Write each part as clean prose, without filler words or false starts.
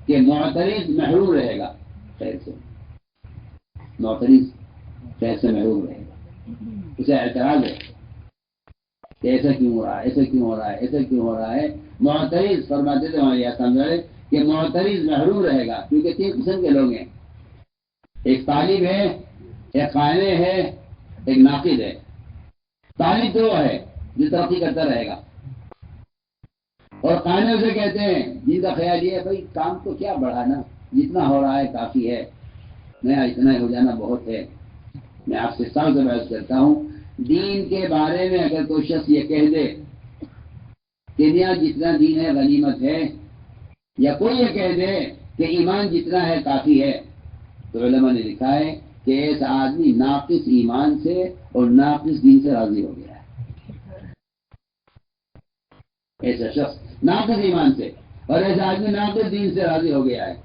کہ معترض محروم رہے گا خیر سے، معترض خیر سے محروم رہے گا، اسے اعتراض ہے کہ ایسا کیوں ہو رہا ہے، ایسا کیوں ہو رہا ہے، ایسا کیوں ہو رہا ہے۔ معترض فرماتے تھے ہمارے یہاں سمجھا کہ معترض محروم رہے گا، کیونکہ 3 قسم کے لوگ ہیں، ایک طالب ہے، ایک قائل ہے، ایک ناقد ہے۔ طالب تو وہ ہے جو ترقی کرتا رہے گا، اور قائل اسے کہتے ہیں جن کا خیال یہ ہے بھائی کام تو کیا بڑھانا، جتنا ہو رہا ہے کافی ہے، نیا اتنا ہو جانا بہت ہے۔ میں آپ سے صاف سے بحث کرتا ہوں، دین کے بارے میں اگر کوئی شخص یہ کہہ دے کہ نیا جتنا دین ہے غنیمت ہے، یا کوئی یہ کہہ دے کہ ایمان جتنا ہے کافی ہے، تو علماء نے لکھا ہے کہ ایسا آدمی ناقص ایمان سے اور ناقص دین سے راضی ہو گیا ہے۔ ایسا شخص ناقص ایمان سے اور ایسا آدمی ناقص دین سے راضی ہو گیا ہے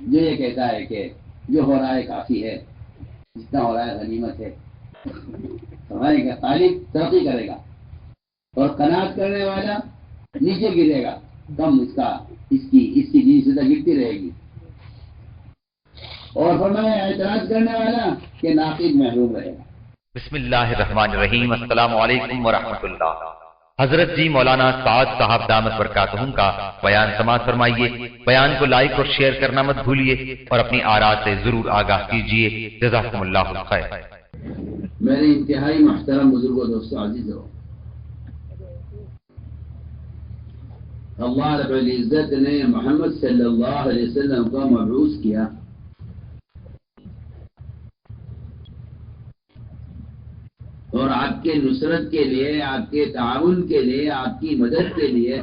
جو یہ کہتا ہے کہ جو ہو رہا ہے کافی ہے، جتنا ہو رہا ہے غنیمت ہے۔ ہمارے کا طالب ترقی کرے گا اور قناعت کرنے والا نیچے گرے گا، کم اس کی دین سے گرتی رہے گی۔ اور فرمایا اعتراض کرنے والا کہ ناقد محروم رہے گا۔ بسم اللہ الرحمن الرحیم۔ السلام علیکم ورحمۃ اللہ۔ حضرت جی مولانا سعد صاحب دامت برکاتہم کا بیان سماعت فرمائیے۔ بیان کو لائک اور شیئر کرنا مت بھولیے اور اپنی آراء سے ضرور آگاہ کیجیے۔ جزاکم اللہ خیر۔ میرے انتہائی محترم بزرگوں، دوستوں، عزیزوں، اللہ رب العزت نے محمد صلی اللہ علیہ وسلم کو مبعوث کیا اور آپ کے نصرت کے لیے، آپ کے تعاون کے لیے، آپ کی مدد کے لیے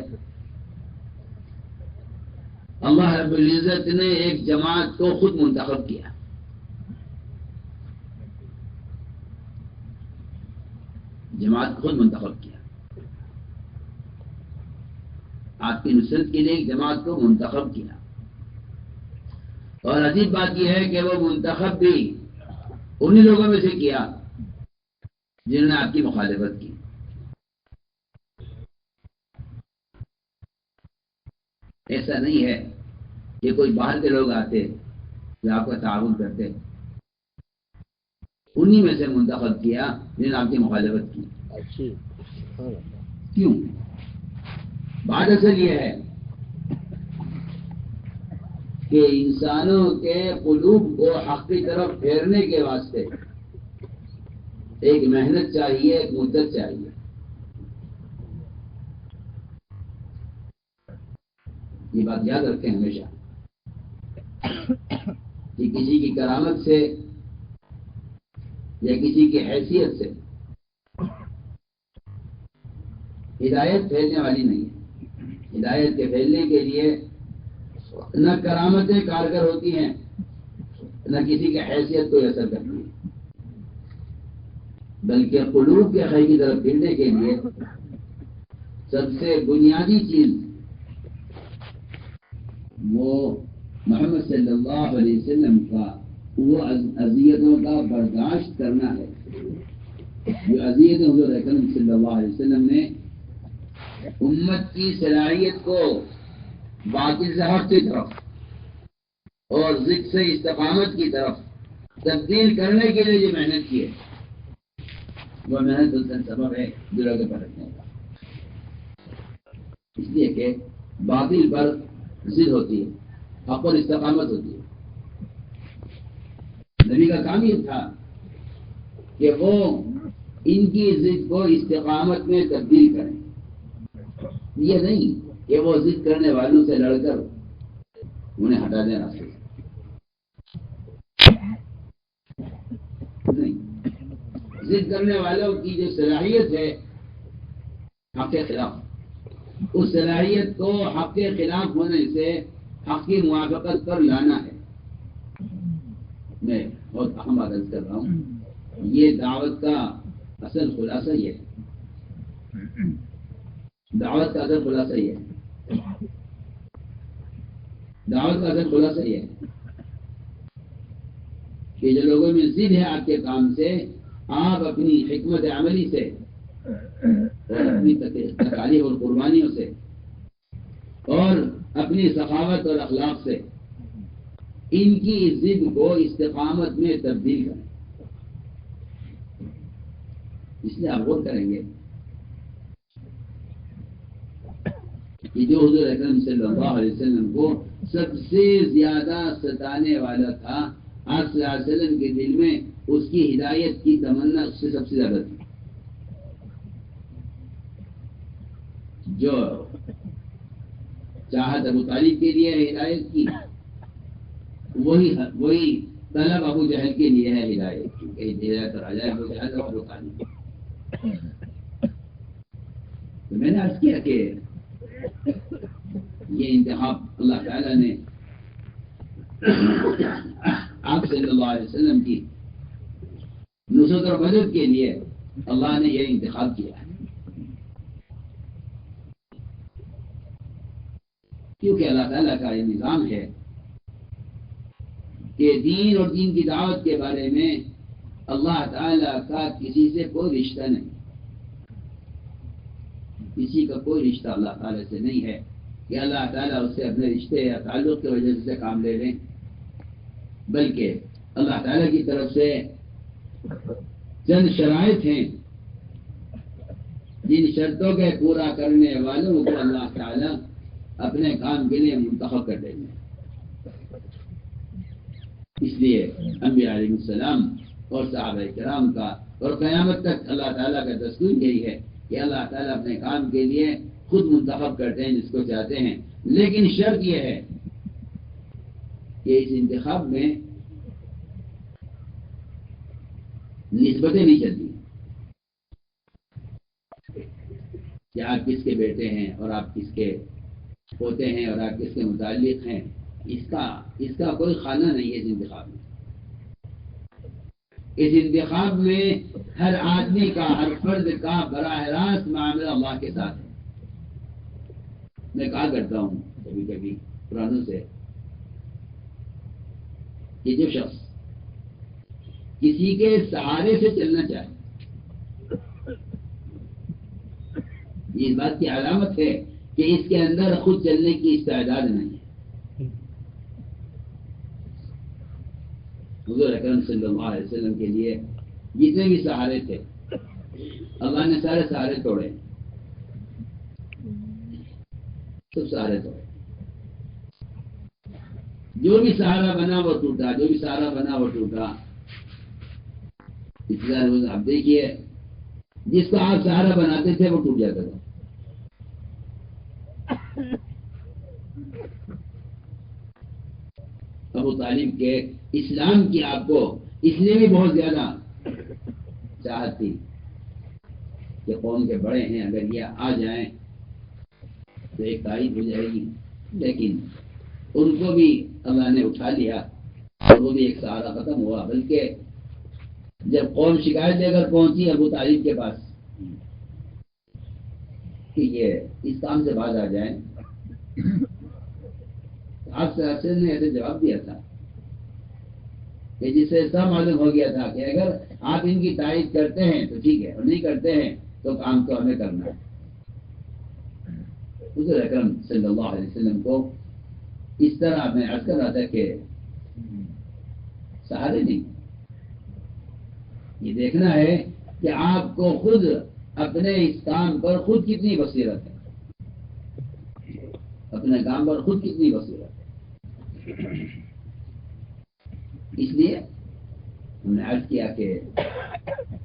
اللہ رب العزت نے ایک جماعت کو خود منتخب کیا۔ جماعت خود منتخب کیا، آپ کی نصرت کے لیے ایک جماعت کو منتخب کیا۔ اور عجیب بات یہ ہے کہ وہ منتخب بھی انہی لوگوں میں سے کیا جنہوں نے آپ کی مخالفت کی۔ ایسا نہیں ہے کہ کوئی باہر کے لوگ آتے جو آپ کا تعاون کرتے، انہی میں سے منتخب کیا جنہوں نے آپ کی مخالفت کی۔ کیوں؟ بات اصل یہ ہے کہ انسانوں کے قلوب کو حق کی طرف پھیرنے کے واسطے ایک محنت چاہیے، ایک مدت چاہیے۔ یہ بات یاد رکھیں ہمیشہ کہ کسی کی کرامت سے یا کسی کی حیثیت سے ہدایت پھیلنے والی نہیں ہے۔ ہدایت کے پھیلنے کے لیے نہ کرامتیں کارگر ہوتی ہیں، نہ کسی کی حیثیت کو اثر کرتی ہے، بلکہ قلوب کے خیر کی طرف پھرنے کے لیے سب سے بنیادی چیز وہ محمد صلی اللہ علیہ وسلم کا وہ اذیتوں کا برداشت کرنا ہے جو اذیتیں حضور اکرم صلی اللہ علیہ وسلم نے امت کی صلاحیت کو باطل سے حق کی طرف اور ضد سے استقامت کی طرف تبدیل کرنے کے لیے جو محنت کی ہے، وہ محنت کا سبب ہے دلوں کے پلٹنے کا۔ اس لیے کہ باطل پر ضد ہوتی ہے، حق پر استقامت ہوتی ہے۔ نبی کا کام یہ تھا کہ وہ ان کی ضد کو استقامت میں تبدیل کریں، یہ نہیں کہ وہ ضد کرنے والوں سے لڑ کر انہیں ہٹا دیں راستے سے، نہیں۔ ضد کرنے والوں کی جو صلاحیت ہے حق کے خلاف، اس صلاحیت کو حق کے خلاف ہونے سے حق کی موافقت پر لانا ہے۔ میں بہت اہم بات عرض کر رہا ہوں، یہ دعوت کا اصل خلاصہ یہ ہے، دعوت کا اصل خلاصہ یہ ہے، دعوت کا اصل خلاصہ یہ ہے کہ جو لوگوں میں ضد ہے آپ کے کام سے، آپ اپنی حکمت عملی سے اور اپنی تکالیف اور قربانیوں سے اور اپنی سخاوت اور اخلاق سے ان کی ضد کو استقامت میں تبدیل کریں. اس لیے آپ غور کریں گے کہ جو حضور اکرم صلی اللہ علیہ وسلم کو سب سے زیادہ ستانے والا تھا، آپ صلی اللہ علیہ وسلم کے دل میں اس کی ہدایت کی تمنا اس سے سب سے زیادہ تھی. جو چاہت ابو طالب کے لیے ہدایت کی، وہی طلب ابو جہل کے لیے ہے ہدایت کی، کہ ہدایت راجا ابو جہل اور ابو طالب. تو میں نے عرض کیا کہ یہ انتخاب اللہ تعالیٰ نے آپ صلی اللہ علیہ وسلم کی نصرت اور مدد کے لیے اللہ نے یہ انتخاب کیا ہے. کیونکہ اللہ تعالیٰ کا یہ نظام ہے کہ دین اور دین کی دعوت کے بارے میں اللہ تعالیٰ کا کسی سے کوئی رشتہ نہیں. کسی کا کوئی رشتہ اللہ تعالیٰ سے نہیں ہے کہ اللہ تعالیٰ اس سے اپنے رشتے یا تعلق کی وجہ سے کام لے لیں، بلکہ اللہ تعالیٰ کی طرف سے چند شرائط ہیں جن شرطوں کے پورا کرنے والوں کو اللہ تعالیٰ اپنے کام کے لیے منتخب کر دیں گے. اس لیے انبیاء علیہ السلام اور صحابہ کرام کا اور قیامت تک اللہ تعالیٰ کا دستور یہی ہے کہ اللہ تعالیٰ اپنے کام کے لیے خود منتخب کرتے ہیں جس کو چاہتے ہیں، لیکن شرط یہ ہے کہ اس انتخاب میں نسبتیں نہیں چلتی کہ آپ کس کے بیٹے ہیں اور آپ کس کے پوتے ہیں اور آپ کس کے متعلق ہیں. اس کا کوئی خانہ نہیں ہے اس انتخاب میں. اس انتخاب میں ہر آدمی کا، ہر فرد کا براہ راست معاملہ اللہ کے ساتھ ہے. میں کہا کرتا ہوں کبھی کبھی پرانوں سے کہ جو شخص کسی کے سہارے سے چلنا چاہے، یہ اس بات کی علامت ہے کہ اس کے اندر خود چلنے کی استعداد نہیں ہے. حضور اکرم صلی اللہ علیہ وسلم کے لیے جتنے بھی سہارے تھے اللہ نے سارے سہارے توڑے، سب سہارے توڑے. جو بھی سہارا بنا وہ ٹوٹا، جو بھی سہارا بنا وہ ٹوٹا. آپ دیکھیے جس کو آپ سہارا بناتے تھے وہ ٹوٹ جاتا تھا. ابو طالب کے اسلام کی آپ کو اس لیے بھی بہت زیادہ چاہت تھی کہ قوم کے بڑے ہیں، اگر یہ آ جائیں تو ایک تاریخ ہو جائے گی، لیکن ان کو بھی اللہ نے اٹھا لیا اور وہ بھی ایک سہارا ختم ہوا. بلکہ جب قوم شکایت لے کر پہنچی ابو طالب کے پاس کہ یہ اس کام سے باز آ جائیں، آپ سے نے ایسے جواب دیا تھا کہ جس سے ایسا معلوم ہو گیا تھا کہ اگر آپ ان کی تائید کرتے ہیں تو ٹھیک ہے، اور نہیں کرتے ہیں تو کام تو ہمیں کرنا ہے. حضور اکرم صلی اللہ علیہ وسلم کو اس طرح میں عرض کر رہا تھا کہ سہارے نہیں، یہ دیکھنا ہے کہ آپ کو خود اپنے اس کام پر خود کتنی بصیرت ہے، اپنے کام پر خود کتنی بصیرت ہے. اس لیے ہم نے عرض کیا کہ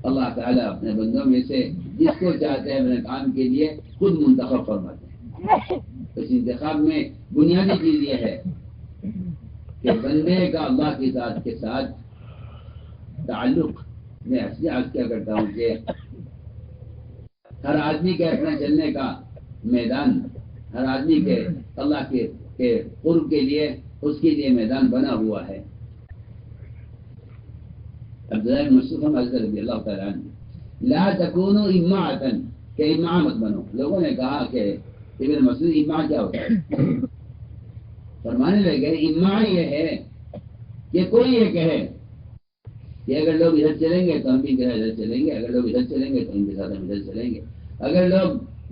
اللہ تعالیٰ اپنے بندوں میں سے جس کو چاہتے ہیں اپنے کام کے لیے خود منتخب فرماتے ہیں. اس انتخاب میں بنیادی چیز یہ ہے کہ بندے کا اللہ کی ذات کے ساتھ تعلق. میں اصلی عرض کیا کرتا ہوں کہ ہر آدمی کے اپنے چلنے کا میدان، ہر آدمی کے اللہ کے قرب کے لیے اس کے لیے میدان بنا ہوا ہے. عبداللہ بن مسعود رضی اللہ تعالیٰ عنہ لا تکونوا اماعۃ، کہ اماع مت بنو. لوگوں نے کہا کہ ابن مسعود اماع کیا ہوتا ہے؟ فرمانے لگے اماع یہ ہے کہ کوئی یہ کہے کہ اگر لوگ ادھر چلیں گے تو ہم بھی ادھر چلیں گے، اگر لوگ ادھر چلیں گے تو ان کے ساتھ ہم ادھر چلیں گے، اگر لوگ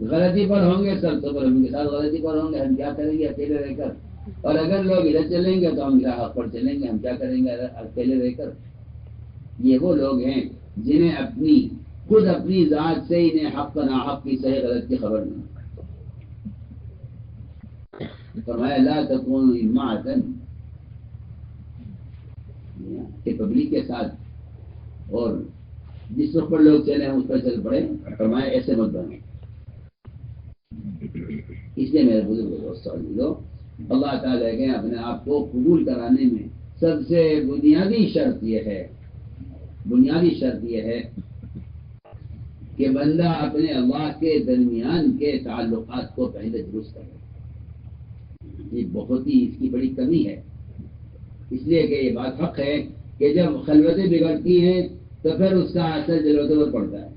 غلطی پر ہوں گے سب تو ہم ان کے ساتھ غلطی پر ہوں گے. ہم کیا کریں گے اکیلے رہ کر؟ اور اگر لوگ ادھر چلیں گے تو ہم حق پر چلیں گے. ہم کیا کریں گے اکیلے رہ کر؟ یہ وہ لوگ ہیں جنہیں خود اپنی ذات سے انہیں حق و ناحق کی صحیح غلط کی خبر نہیں. فرمایا لا تکونوا امعاۃ، کہ پبلک کے ساتھ اور جس وقت پر لوگ چلے ہیں اس پر چل پڑے. فرمایا ایسے مت بنو. اس لیے میرے بزرگ دوستوں لوگ اللہ تعالیٰ کے اپنے آپ کو قبول کرانے میں سب سے بنیادی شرط یہ ہے کہ بندہ اپنے اللہ کے درمیان کے تعلقات کو پہلے درست کرے. یہ بہت ہی اس کی بڑی کمی ہے. اس لیے کہ یہ بات حق ہے کہ جب خلوتیں بگڑتی ہیں تو پھر اس کا اثر جلوتوں پر پڑتا ہے.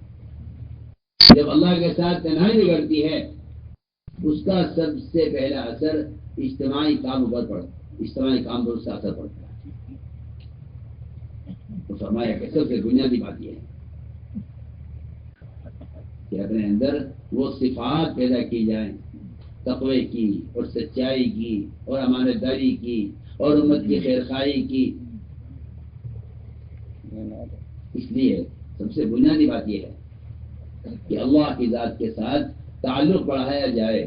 جب اللہ کے ساتھ تنہائی بگڑتی ہے اس کا سب سے پہلا اثر اجتماعی کام پر پڑتا ہے. اجتماعی کام پر اس کا اثر پڑتا ہے. تو فرمایا کہ سب سے بنیادی بات یہ ہے کہ اپنے اندر وہ صفات پیدا کی جائیں تقوی کی اور سچائی کی اور امانت داری کی اور امت کی خیرخواہی کی. اس لیے سب سے بنیادی بات یہ ہے کہ اللہ کی ذات کے ساتھ تعلق بڑھایا جائے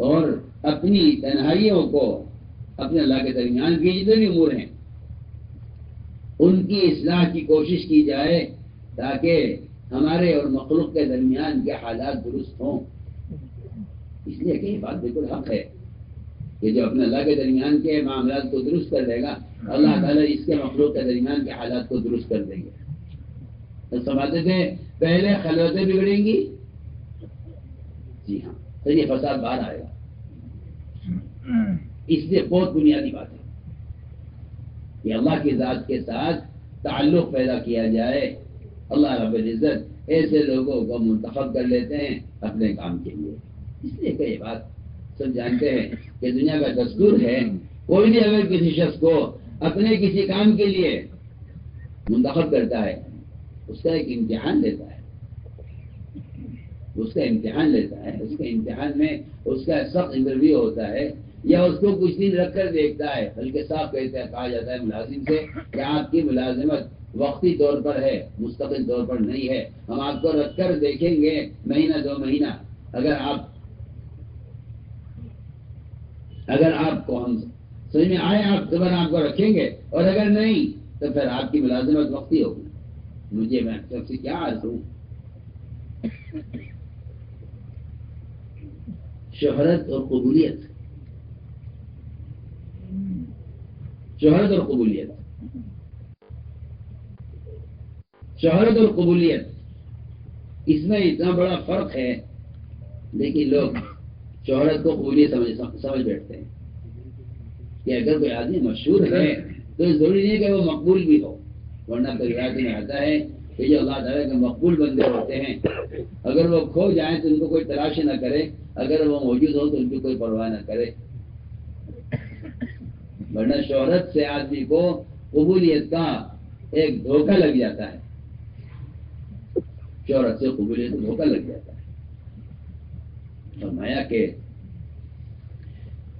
اور اپنی تنہائیوں کو اپنے اللہ کے درمیان کے جتنے بھی امور ہیں ان کی اصلاح کی کوشش کی جائے تاکہ ہمارے اور مخلوق کے درمیان کے حالات درست ہوں. اس لیے کہ یہ بات بالکل حق ہے کہ جو اپنے اللہ کے درمیان کے معاملات کو درست کر دے گا اللہ تعالیٰ اس کے مخلوق کے درمیان کے حالات کو درست کر دیں گے. تو سمجھتے تھے پہلے خلوتیں بگڑیں گی. جی ہاں، تو یہ فساد باہر آئے گا. اس لیے بہت بنیادی بات ہے کہ اللہ کی ذات کے ساتھ تعلق پیدا کیا جائے. اللہ رب العزت ایسے لوگوں کو منتخب کر لیتے ہیں اپنے کام کے لیے. اس لیے کہ یہ بات سب جانتے ہیں کہ دنیا کا دستور ہے کوئی بھی اگر کسی شخص کو اپنے کسی کام کے لیے منتخب کرتا ہے اس کا ایک امتحان لیتا ہے. اس کے امتحان میں اس کا سخت انٹرویو ہوتا ہے یا اس کو کچھ دن رکھ کر دیکھتا ہے. بلکہ صاف کہا جاتا ہے ملازم سے کہ آپ کی ملازمت وقتی طور پر ہے مستقل طور پر نہیں ہے. ہم آپ کو رکھ کر دیکھیں گے مہینہ 2 مہینہ. اگر آپ کو ہم سمجھ میں آئے آپ دوبارہ آپ کو رکھیں گے اور اگر نہیں تو پھر آپ کی ملازمت وقتی ہوگی. مجھے میں سب سے کیا عرض ہوں، شہرت اور قبولیت شہرت اور قبولیت اس میں اتنا بڑا فرق ہے. لیکن لوگ شہرت کو قبولیت سمجھ بیٹھتے ہیں کہ اگر کوئی آدمی مشہور ہے تو ضروری نہیں کہ وہ مقبول بھی ہو. ورنہ روایت میں آتا ہے کہ جو اللہ تعالیٰ کے مقبول بندے ہوتے ہیں اگر وہ کھو جائیں تو ان کو کوئی تلاش نہ کرے، اگر وہ موجود ہو تو ان کی کوئی پرواہ نہ کرے. ورنہ شہرت سے آدمی کو قبولیت کا ایک دھوکہ لگ جاتا ہے. شہرت سے قبولیت کو دھوکہ لگ جاتا ہے. فرمایا کہ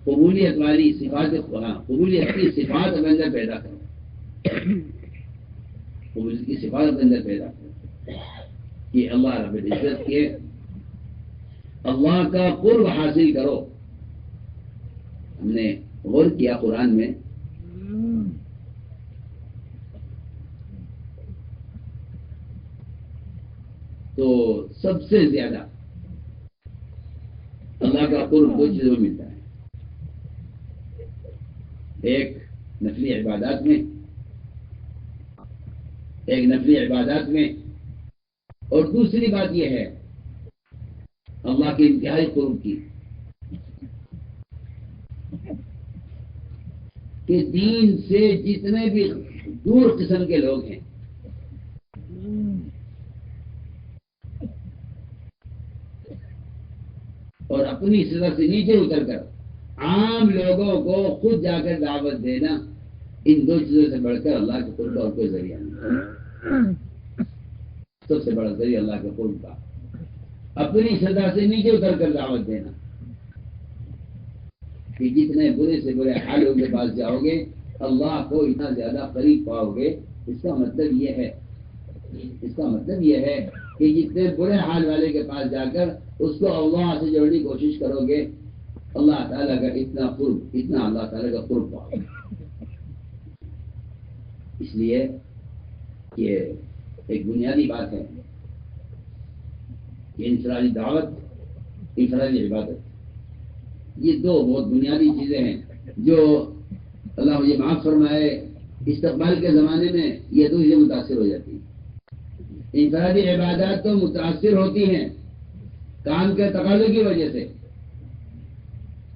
قبولیت والی صفات قبولیت کی صفات اپنے اندر پیدا کرو. قبولیت کی صفات اپنے اندر پیدا کرو کہ اللہ رب العزت کے اللہ کا قرب حاصل کرو. ہم نے غور کیا قرآن میں تو سب سے زیادہ اللہ کا قرب 2 چیزوں میں ملتا ہے. ایک نفلی عبادات میں اور دوسری بات یہ ہے اللہ کے انتہائی قرب کی کہ دین سے جتنے بھی دور قسم کے لوگ ہیں اور اپنی سطح سے نیچے اتر کر عام لوگوں کو خود جا کر دعوت دینا، ان 2 چیزوں سے بڑھ کر اللہ کے قرب کا اور کوئی ذریعہ نہیں. سب سے بڑا ذریعہ اللہ کے قرب کا اپنی سطح سے نیچے اتر کر دعوت دینا. کہ جتنے برے سے برے حالوں کے پاس جاؤ گے اللہ کو اتنا زیادہ قریب پاؤ گے. اس کا مطلب یہ ہے کہ جتنے برے حال والے کے پاس جا کر اس کو اللہ سے جوڑنے کی کوشش کرو گے اللہ تعالیٰ کا اتنا اللہ تعالیٰ کا قرب پاؤ گے. اس لیے یہ ایک بنیادی بات ہے کہ انفرادی دعوت، انفرادی عبادت، یہ دو بہت بنیادی چیزیں ہیں جو اللہ مجھے معاف فرمائے استقبال کے زمانے میں یہ دو چیزیں متاثر ہو جاتی ہیں. انفرادی عبادات تو متاثر ہوتی ہیں کام کے تقاضے کی وجہ سے،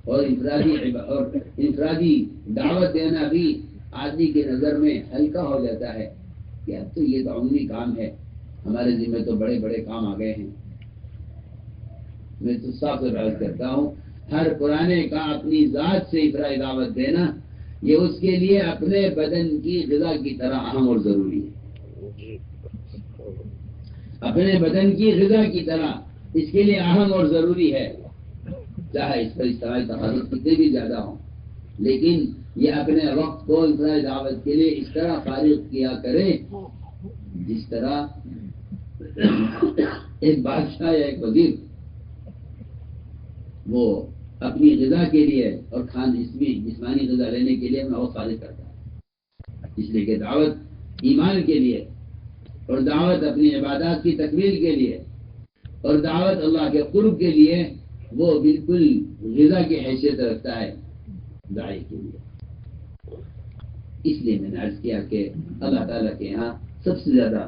اور انفرادی دعوت دینا بھی آدمی کے نظر میں ہلکا ہو جاتا ہے کہ اب تو یہ تو عمومی کام ہے، ہمارے ذمہ تو بڑے بڑے کام آ گئے ہیں. میں تو صاف سے بات کرتا ہوں، ہر پرانے کا اپنی ذات سے انفرادی دعوت دینا یہ اس کے لیے اپنے بدن کی غذا کی طرح اہم اور ضروری ہے. اپنے بدن کی غذا کی طرح اس کے لیے اہم اور ضروری ہے، چاہے اس پر اجتماعی تقاضے کتنے بھی زیادہ ہوں، لیکن یہ اپنے وقت کو انفرادی دعوت کے لیے اس طرح فارغ کیا کرے جس طرح ایک بادشاہ یا ایک وزیر وہ اپنی غذا کے لیے اور جسمانی غذا لینے کے لیے اپنا وقت فارغ کرتا ہے. اس لیے کہ دعوت ایمان کے لیے اور دعوت اپنی عبادات کی تکمیل کے لیے اور دعوت اللہ کے قرب کے لیے وہ بالکل غذا کی حیثیت رکھتا ہے داعی کے لیے. اس لیے میں نے عرض کیا کہ اللہ تعالیٰ کے یہاں سب سے زیادہ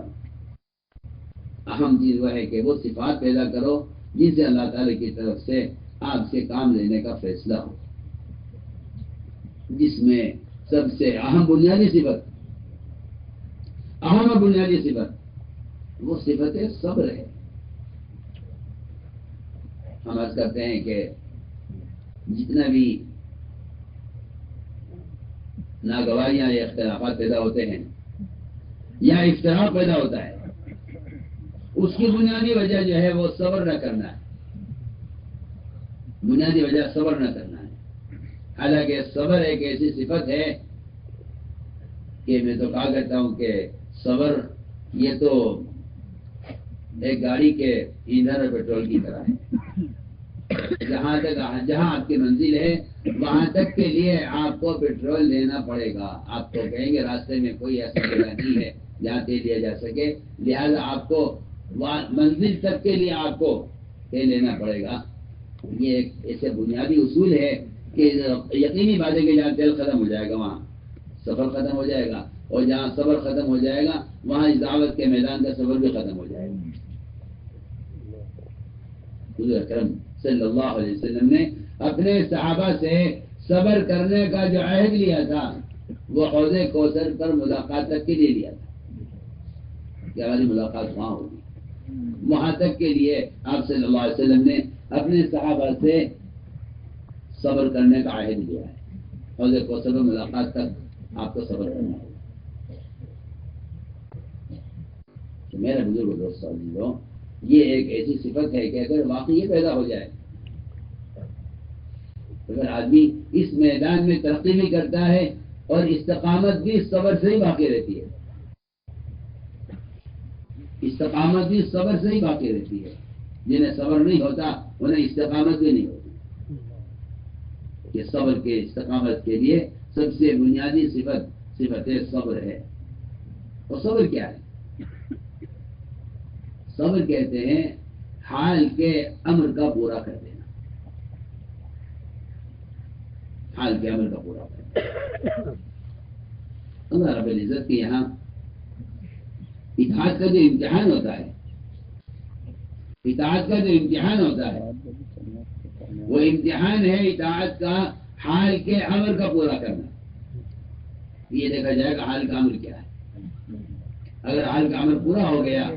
اہم چیز وہ ہے کہ وہ صفات پیدا کرو جن سے اللہ تعالیٰ کی طرف سے آپ سے کام لینے کا فیصلہ ہو. جس میں سب سے اہم بنیادی صفت وہ صفت صبر ہے. ہم عرض کرتے ہیں کہ جتنا بھی ناگواریاں یا اختلافات پیدا ہوتے ہیں یا اختلاف پیدا ہوتا ہے اس کی بنیادی وجہ جو ہے وہ صبر نہ کرنا ہے. بنیادی وجہ صبر نہ کرنا ہے. حالانکہ صبر ایک ایسی صفت ہے کہ میں تو کہا کرتا ہوں کہ صبر یہ تو ایک گاڑی کے ایندھن اور پیٹرول کی طرح ہے. جہاں آپ کی منزل ہے وہاں تک کے لیے آپ کو پیٹرول لینا پڑے گا. آپ کو کہیں گے راستے میں کوئی ایسا جگہ نہیں ہے جہاں تیل لیا جا سکے، لہذا آپ کو منزل تک کے لیے آپ کو تیل لینا پڑے گا. یہ ایک ایسے بنیادی اصول ہے کہ یقینی بات ہے کہ جہاں تیل ختم ہو جائے گا وہاں سفر ختم ہو جائے گا، اور جہاں صبر ختم ہو جائے گا وہاں اس دعوت کے میدان کا سفر بھی ختم ہو جائے گا. حضور اکرم صلی اللہ علیہ وسلم نے اپنے صحابہ سے صبر کرنے کا جو عہد لیا تھا وہ حوض کوثر پر ملاقات تک کے لیے لیا تھا کہ ہماری ملاقات وہاں ہوگی. وہاں تک کے لیے آپ صلی اللہ علیہ وسلم نے اپنے صحابہ سے صبر کرنے کا عہد لیا ہے. حوض کوثر پر ملاقات تک آپ کو صبر کرنا ہے. تو میرے بزرگ دوستوں، یہ ایک ایسی صفت ہے کہ اگر واقعی یہ پیدا ہو جائے، اگر آدمی اس میدان میں ترقی بھی کرتا ہے اور استقامت بھی صبر سے ہی باقی رہتی ہے. استقامت بھی صبر سے ہی باقی رہتی ہے. جنہیں صبر نہیں ہوتا انہیں استقامت بھی نہیں ہوتی. کہ صبر کے استقامت کے لیے سب سے بنیادی صفت صبر ہے. اور صبر کیا ہے؟ صبر کہتے ہیں حال کے امر کا پورا کر دینا. حال کے امر کا پورا کر دینا. اللہ رب العزت کے یہاں اطاعت کا جو امتحان ہوتا ہے، اطاعت کا جو امتحان ہوتا ہے وہ امتحان ہے اطاعت کا حال کے امر کا پورا کرنا. یہ دیکھا جائے گا حال کا امر کیا ہے. اگر حال کا امر پورا ہو گیا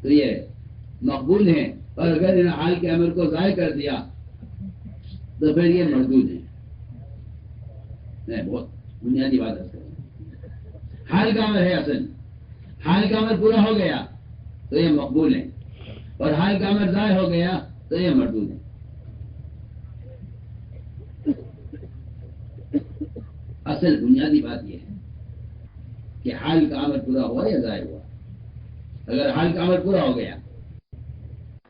تو یہ مقبول ہے، اور اگر ان حال کے امر کو ضائع کر دیا تو پھر یہ مردود ہے. میں بہت بنیادی بات ہے. حال کا امر ہے اصل. حال کا امر پورا ہو گیا تو یہ مقبول ہے، اور حال کا امر ضائع ہو گیا تو یہ مردود ہے. اصل بنیادی بات یہ ہے کہ حال کا عمل پورا ہوا یا ضائع ہوا. اگر حال کا عمل پورا ہو گیا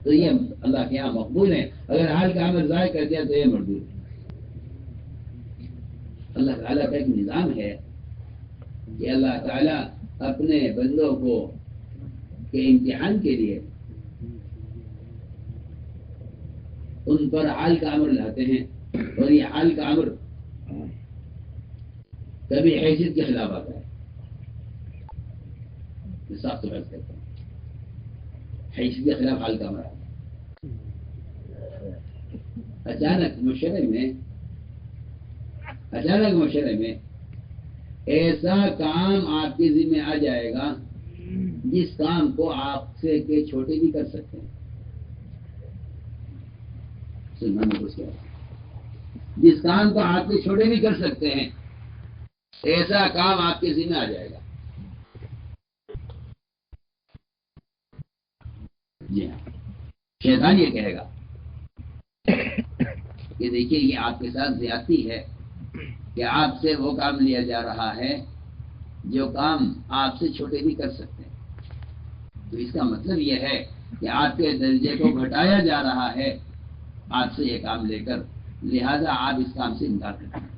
تو یہ اللہ کے یہاں مقبول ہے، اگر حال کا عمل ضائع کر دیا تو یہ مردود ہے. اللہ تعالیٰ کا ایک نظام ہے کہ اللہ تعالیٰ اپنے بندوں کو کے امتحان کے لیے ان پر حال کا امر لاتے ہیں، اور یہ حال کا امر کبھی حیثیت کے خلاف آتا ہے. میں صاف سے بات کرتا ہوں، حیثیت کے خلاف حال کا امر آتا ہے. اچانک مشورے میں ایسا کام آپ کے ذمہ آ جائے گا جس کام کو آپ سے کے چھوٹے بھی کر سکتے ہیں. جس کام کو آپ کے چھوٹے بھی کر سکتے ہیں، ایسا کام آپ کے ذمہ آ جائے گا. جی ہاں، شیطان یہ کہے گا کہ دیکھیے یہ آپ کے ساتھ زیادتی ہے کہ آپ سے وہ کام لیا جا رہا ہے جو کام آپ سے چھوٹے بھی کر سکتے ہیں. تو اس کا مطلب یہ ہے کہ آپ کے درجے کو گھٹایا جا رہا ہے آپ سے یہ کام لے کر، لہذا آپ اس کام سے انکار کرتے ہیں.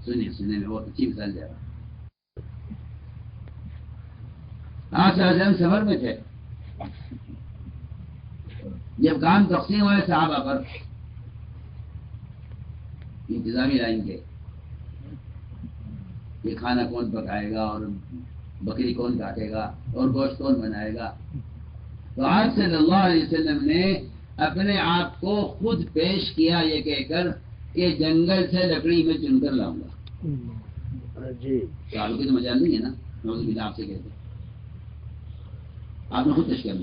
سننے میں بہت اچھی مثال دے رہا ہوں. آپ سفر میں تھے، جب کام تقسیم ہوئے صحابہ پر، انتظامی لائن کے یہ کھانا کون پکائے گا اور بکری کون کاٹے گا اور گوشت کون بنائے گا، تو آپ صلی اللہ علیہ وسلم نے اپنے آپ کو خود پیش کیا یہ کہہ کر کہ جنگل سے لکڑی میں چن کر لاؤں گا. جی آپ کی تو مجال نہیں ہے نا، نعوذ باللہ آپ سے کہتے ہیں. آپ نے خود پیش کیا،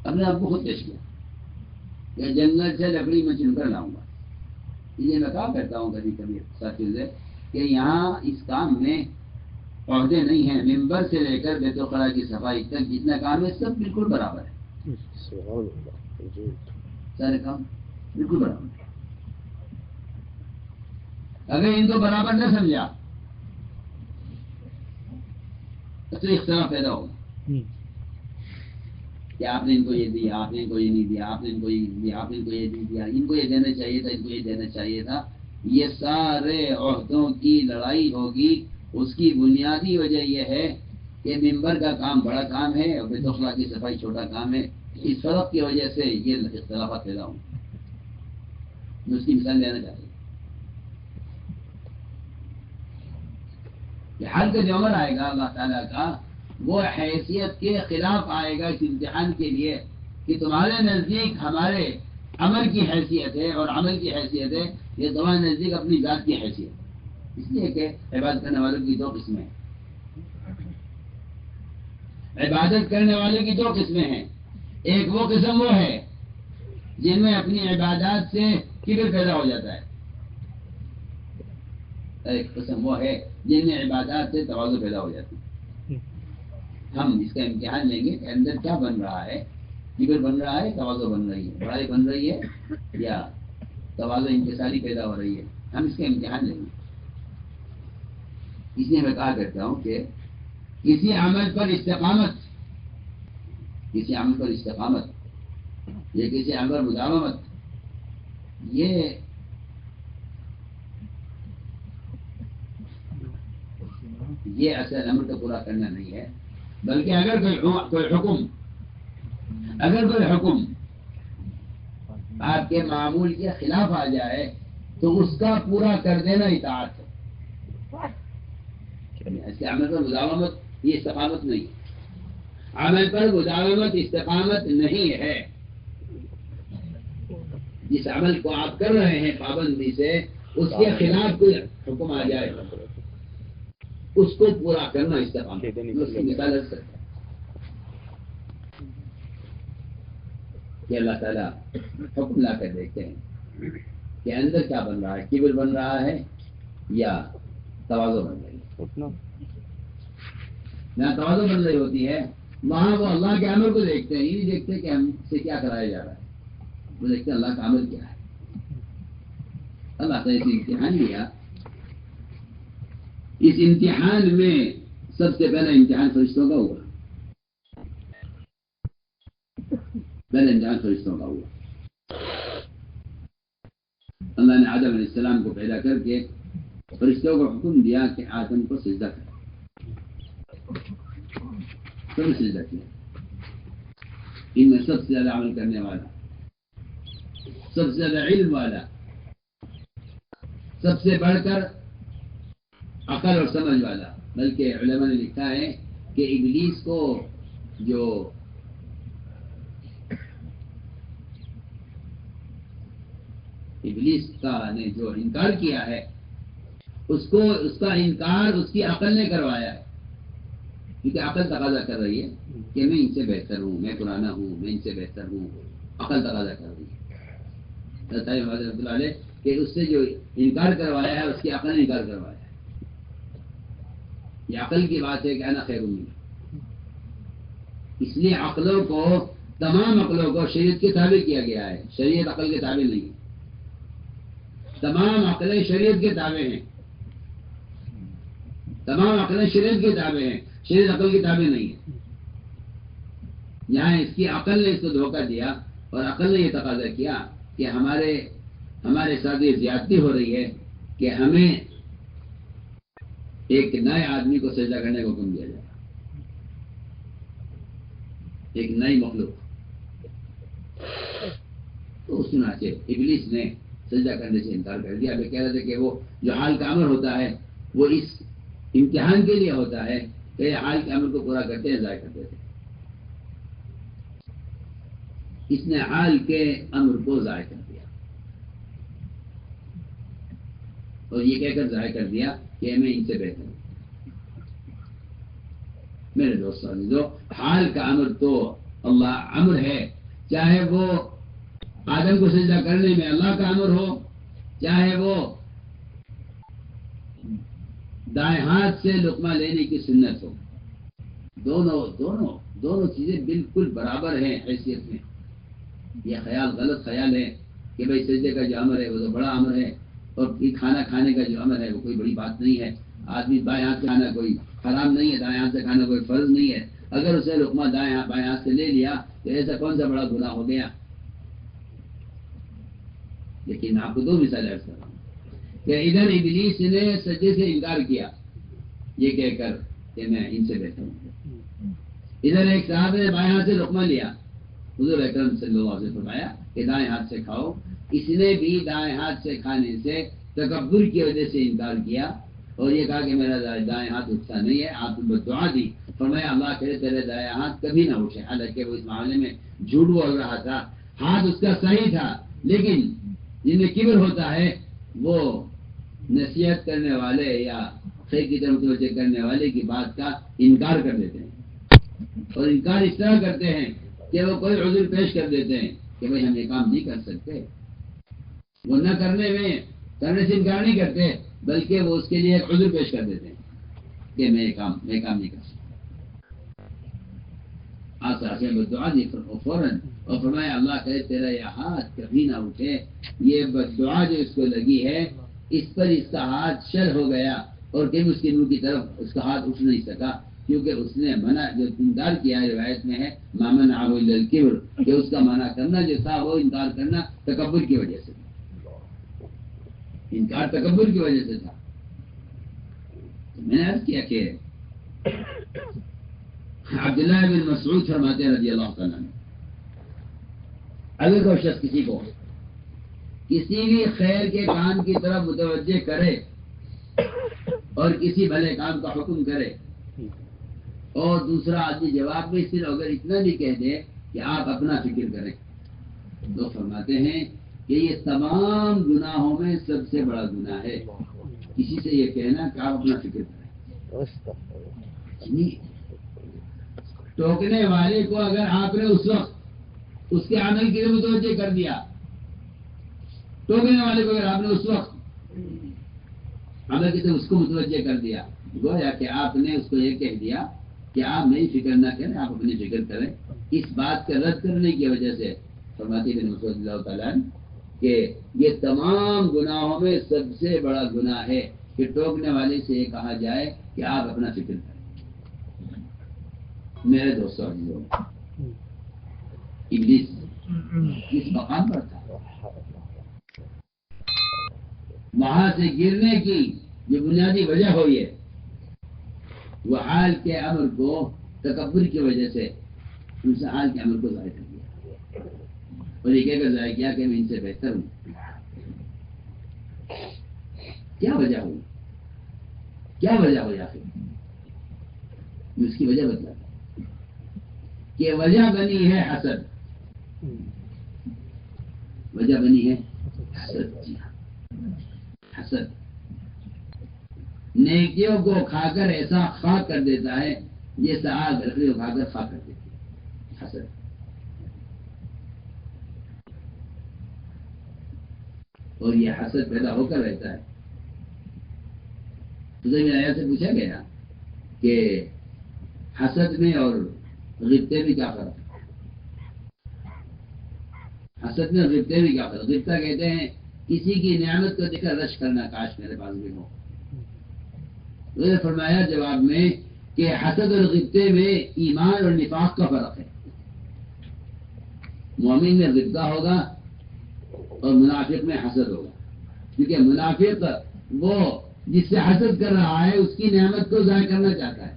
اپنے آپ کو خود پیش کیا کہ جنگل سے لکڑی میں چن کر لاؤں گا. یہ میں کہا کرتا ہوں کبھی کبھی ساتھیوں سے کہ یہاں اس کام میں عہدے نہیں ہیں، ممبر سے لے کر بیت الخلاء کی صفائی تک جتنا کام ہے سب بالکل برابر ہے. سارے کام بالکل برابر ہے. اگر ان کو برابر نہ سمجھا تو اختلاف پیدا ہوگا کہ آپ نے ان کو یہ دیا، آپ نے ان کو یہ نہیں دیا، آپ نے ان کو یہ دیا، آپ نے ان کو یہ نہیں دیا، ان کو یہ دینا چاہیے تھا، ان کو یہ دینا چاہیے تھا. یہ سارے عہدوں کی لڑائی ہوگی. اس کی بنیادی وجہ یہ ہے کہ ممبر کا کام بڑا کام ہے اور بیت الخلاء کی صفائی چھوٹا کام ہے. اس فرق کی وجہ سے یہ اختلافات پیدا ہوں. میں اس کی مثال دینا چاہتا ہوں کہ حل کا جو عمر آئے گا اللہ تعالیٰ کا، وہ حیثیت کے خلاف آئے گا اس امتحان کے لیے کہ تمہارے نزدیک ہمارے عمل کی حیثیت ہے اور عمل کی حیثیت ہے، یہ تمہارے نزدیک اپنی ذات کی حیثیت ہے. اس لیے کہ عبادت کرنے والوں کی دو قسمیں ہیں. عبادت کرنے والوں کی دو قسمیں ہیں. ایک وہ قسم وہ ہے جن میں اپنی عبادات سے کبر پیدا ہو جاتا ہے. ایک قسم وہ ہے جن میں عبادات سے تواضع پیدا ہو جاتی ہے. ہم اس کا امتحان لیں گے کہ اندر کیا بن رہا ہے، کبر بن رہا ہے، تواضع بن رہی ہے، بڑائی بن رہی ہے یا تواضع انکساری پیدا ہو رہی ہے. ہم اس کا امتحان لیں گے. اس لیے میں کہا کرتا ہوں کہ کسی عمل پر استقامت یا کسی عمل پر مداومت، یہ اصل امر کو پورا کرنا نہیں ہے، بلکہ اگر کوئی حکم آپ کے معمول کے خلاف آ جائے تو اس کا پورا کر دینا اطاعت ہے. اس کے عمل پر مداومت یہ استقامت نہیں ہے. عمل پر مداومت استقامت نہیں ہے. جس عمل کو آپ کر رہے ہیں پابندی سے، اس کے خلاف کوئی حکم آ جائے اس کو پورا کرنا استقامت. اس کی مثال ہے کہ اللہ تعالیٰ حکم لا کر دیکھتے ہیں کہ اندر کیا بن رہا ہے، کبر بن رہا ہے یا تواضع بن رہی ہے. جہاں تواضع بن رہی ہوتی ہے وہاں وہ اللہ کے عمل کو دیکھتے ہیں. یہ نہیں دیکھتے کہ ہم سے کیا کرایا جا رہا ہے، وہ دیکھتے ہیں اللہ کا عمل کیا ہے. اللہ تعالیٰ نے امتحان لیا. اس امتحان میں سب سے پہلا امتحان فرشتوں کا ہوا. پہلا امتحان فرشتوں کا ہوا. اللہ نے آدم علیہ السلام کو پیدا کر کے فرشتوں کو حکم دیا کہ آدم کو سجدہ کرے. سب نے سجدہ کیا. ان میں سب سے زیادہ عمل کرنے والا، سب سے زیادہ علم والا، سب سے بڑھ کر عقل اور سمجھ والا، بلکہ علماء نے لکھا ہے کہ ابلیس کو جو ابلیس کا نے جو انکار کیا ہے اس کا انکار اس کی عقل نے کروایا ہے. کیونکہ عقل تقاضا کر رہی ہے کہ میں ان سے بہتر ہوں، میں پرانا ہوں، میں ان سے بہتر ہوں. عقل تقاضا کر رہی ہے. رحمۃ اللہ علیہ کہ اس سے جو انکار کروایا ہے اس کی عقل نے انکار کروایا ہے. یہ عقل کی بات ہے کہ انا خیر منہ. اس لیے عقلوں کو، تمام عقلوں کو شریعت کے تابع کیا گیا ہے. شریعت عقل کے تابع نہیں ہے. تمام عقلیں شریعت کے تابع ہیں. تمام عقلیں شریعت کے تابع ہیں. شریعت عقل کے تابع نہیں ہے. یہاں اس کی عقل نے اس کو دھوکہ دیا اور عقل نے یہ تقاضا کیا کہ ہمارے ساتھ یہ زیادتی ہو رہی ہے کہ ہمیں ایک نئے آدمی کو سجدہ کرنے کا حکم دیا جائے. ایک نئی مخلوق. تو چنانچہ ابلیس نے سجدہ کرنے سے انکار کر دیا. ابھی کہہ رہے تھے کہ وہ جو حال کا امر ہوتا ہے وہ اس امتحان کے لیے ہوتا ہے کہ یہ حال کے امر کو پورا کرتے ہیں، ضائع کرتے تھے. اس نے حال کے امر کو ضائع کر دیا اور یہ کہہ کر ضائع کر دیا کہ میں ان سے بہتر ہوں. میرے دوستوں، جو حال کا امر تو اللہ امر ہے، چاہے وہ آدم کو سجدہ کرنے میں اللہ کا امر ہو، چاہے وہ دائیں ہاتھ سے لقمہ لینے کی سنت ہو. دونوں چیزیں بالکل برابر ہیں حیثیت میں. یہ خیال غلط خیال ہے کہ بھائی سجدے کا جو امر ہے وہ تو بڑا امر ہے اور کھانا کھانے کا جو امر ہے وہ کوئی بڑی بات نہیں ہے. آدمی بائیں ہاتھ سے کھانا کوئی حرام نہیں ہے، دائیں ہاتھ سے کھانا کوئی فرض نہیں ہے. اگر اسے لقمہ بائیں ہاتھ سے لے لیا تو ایسا کون سا بڑا گناہ ہو گیا. لیکن آپ کو دو مثال عرض کر رہا ہوں کہ ادھر ابلیس نے سجدے سے انکار کیا یہ کہہ کر کہ میں ان سے بہتر ہوں. ادھر ایک صاحب نے بائیں ہاتھ سے لقمہ لیا. حضور اکرم صلی اللہ علیہ وسلم فرمایا کہ دائیں ہاتھ سے کھاؤ. اس نے بھی دائیں ہاتھ سے کھانے سے تکبر کی وجہ سے انکار کیا اور یہ کہا کہ میرا دائیں ہاتھ اٹھتا نہیں ہے. آپ نے بددعا دی. فرمایا اللہ کرے تیرے دائیں ہاتھ کبھی نہ اٹھے. حالانکہ وہ اس معاملے میں جھوٹ بول رہا تھا. ہاتھ اس کا صحیح تھا، لیکن جن میں کبر ہوتا ہے وہ نصیحت کرنے والے یا خیر کی طرف توجہ کرنے والے کی بات کا انکار کر دیتے ہیں اور انکار اس طرح کرتے ہیں کہ وہ کوئی عذر پیش کر دیتے ہیں کہ بھائی ہم یہ کام نہیں کر سکتے. وہ نہ کرنے سے انکار نہیں کرتے بلکہ وہ اس کے لیے ایک عذر پیش کر دیتے ہیں کہ میں کام نہیں کر سکتا. آسا بدعا دی فوراً اور فرمایا اللہ کرے تیرا یہ ہاتھ کبھی نہ اٹھے. یہ بدعا جو اس کو لگی ہے اس پر اس کا ہاتھ شر ہو گیا اور کبھی اس کے منہ کی طرف اس کا ہاتھ اٹھ نہیں سکا کیونکہ اس نے منع جو انکار کیا ہے. روایت میں ہے مامن آہو الا الکبر کہ اس کا منع کرنا جو تھا وہ انکار کرنا تکبر کی وجہ سے تھا. انکار تکبر کی وجہ سے تھا. تو میں نے عرض کیا کہ عبداللہ بن مسعود فرماتے ہیں رضی اللہ تعالیٰ عنہ اگر کوئی شخص کسی بھی خیر کے کام کی طرف متوجہ کرے اور کسی بھلے کام کا حکم کرے اور دوسرا آدمی جواب میں صرف اگر اتنا بھی کہہ دے کہ آپ اپنا فکر کریں تو فرماتے ہیں کہ یہ تمام گناہوں میں سب سے بڑا گناہ ہے کسی سے یہ کہنا کہ آپ اپنا فکر کریں. ٹوکنے والے کو اگر آپ نے اس وقت اس کے عمل کی متوجہ کر دیا، ٹوکنے والے کو اگر آپ نے اس وقت عمل کی اس کو متوجہ کر دیا گویا کہ آپ نے اس کو یہ کہہ دیا کہ آپ نئی فکر نہ کریں، آپ اپنی فکر کریں. اس بات کا رد کرنے کی وجہ سے فرماتے ہیں مسعود اللہ تعالیٰ کہ یہ تمام گناہوں میں سب سے بڑا گناہ ہے کہ ٹوکنے والے سے یہ کہا جائے کہ آپ اپنا فکر کریں۔ میرے دوستوں عزیزوں، ابلیس کس مقام پر تھا؟ وہاں سے گرنے کی جو بنیادی وجہ ہوئی ہے وہ حال کے امر کو تکبر کی وجہ سے ان سے حال کے امر کو ضائع کر دیا، اور یہ کہہ کر ضائع کیا کہ میں ان سے بہتر ہوں۔ کیا وجہ ہوئی؟ کیا وجہ ہوئی آخر؟ میں اس کی وجہ بتلاتا ہوں کہ وجہ بنی ہے حسد۔ وجہ بنی ہے حسد۔ جی ہاں، حسد نیکیوں کو کھا کر ایسا خاک کر دیتا ہے جیسا آگ لکڑی کو کھا کر خاک کر دیتی ہے۔ حسد۔ اور یہ حسد پیدا ہو کر رہتا ہے۔ تو آیا سے پوچھا گیا کہ حسد میں اور غبطے میں کیا فرق ہے؟ حسد میں اور غبطے میں کیا فرق؟ غبطہ کہتے ہیں کسی کی نعمت کو دیکھ کر رش کرنا، کاش میرے پاس بھی ہو۔ انہوں نے فرمایا جواب میں کہ حسد اور غبطے میں ایمان اور نفاق کا فرق ہے۔ مومن میں غبطہ ہوگا اور منافق میں حسد ہوگا، کیونکہ منافق وہ جس سے حسد کر رہا ہے اس کی نعمت کو ضائع کرنا چاہتا ہے۔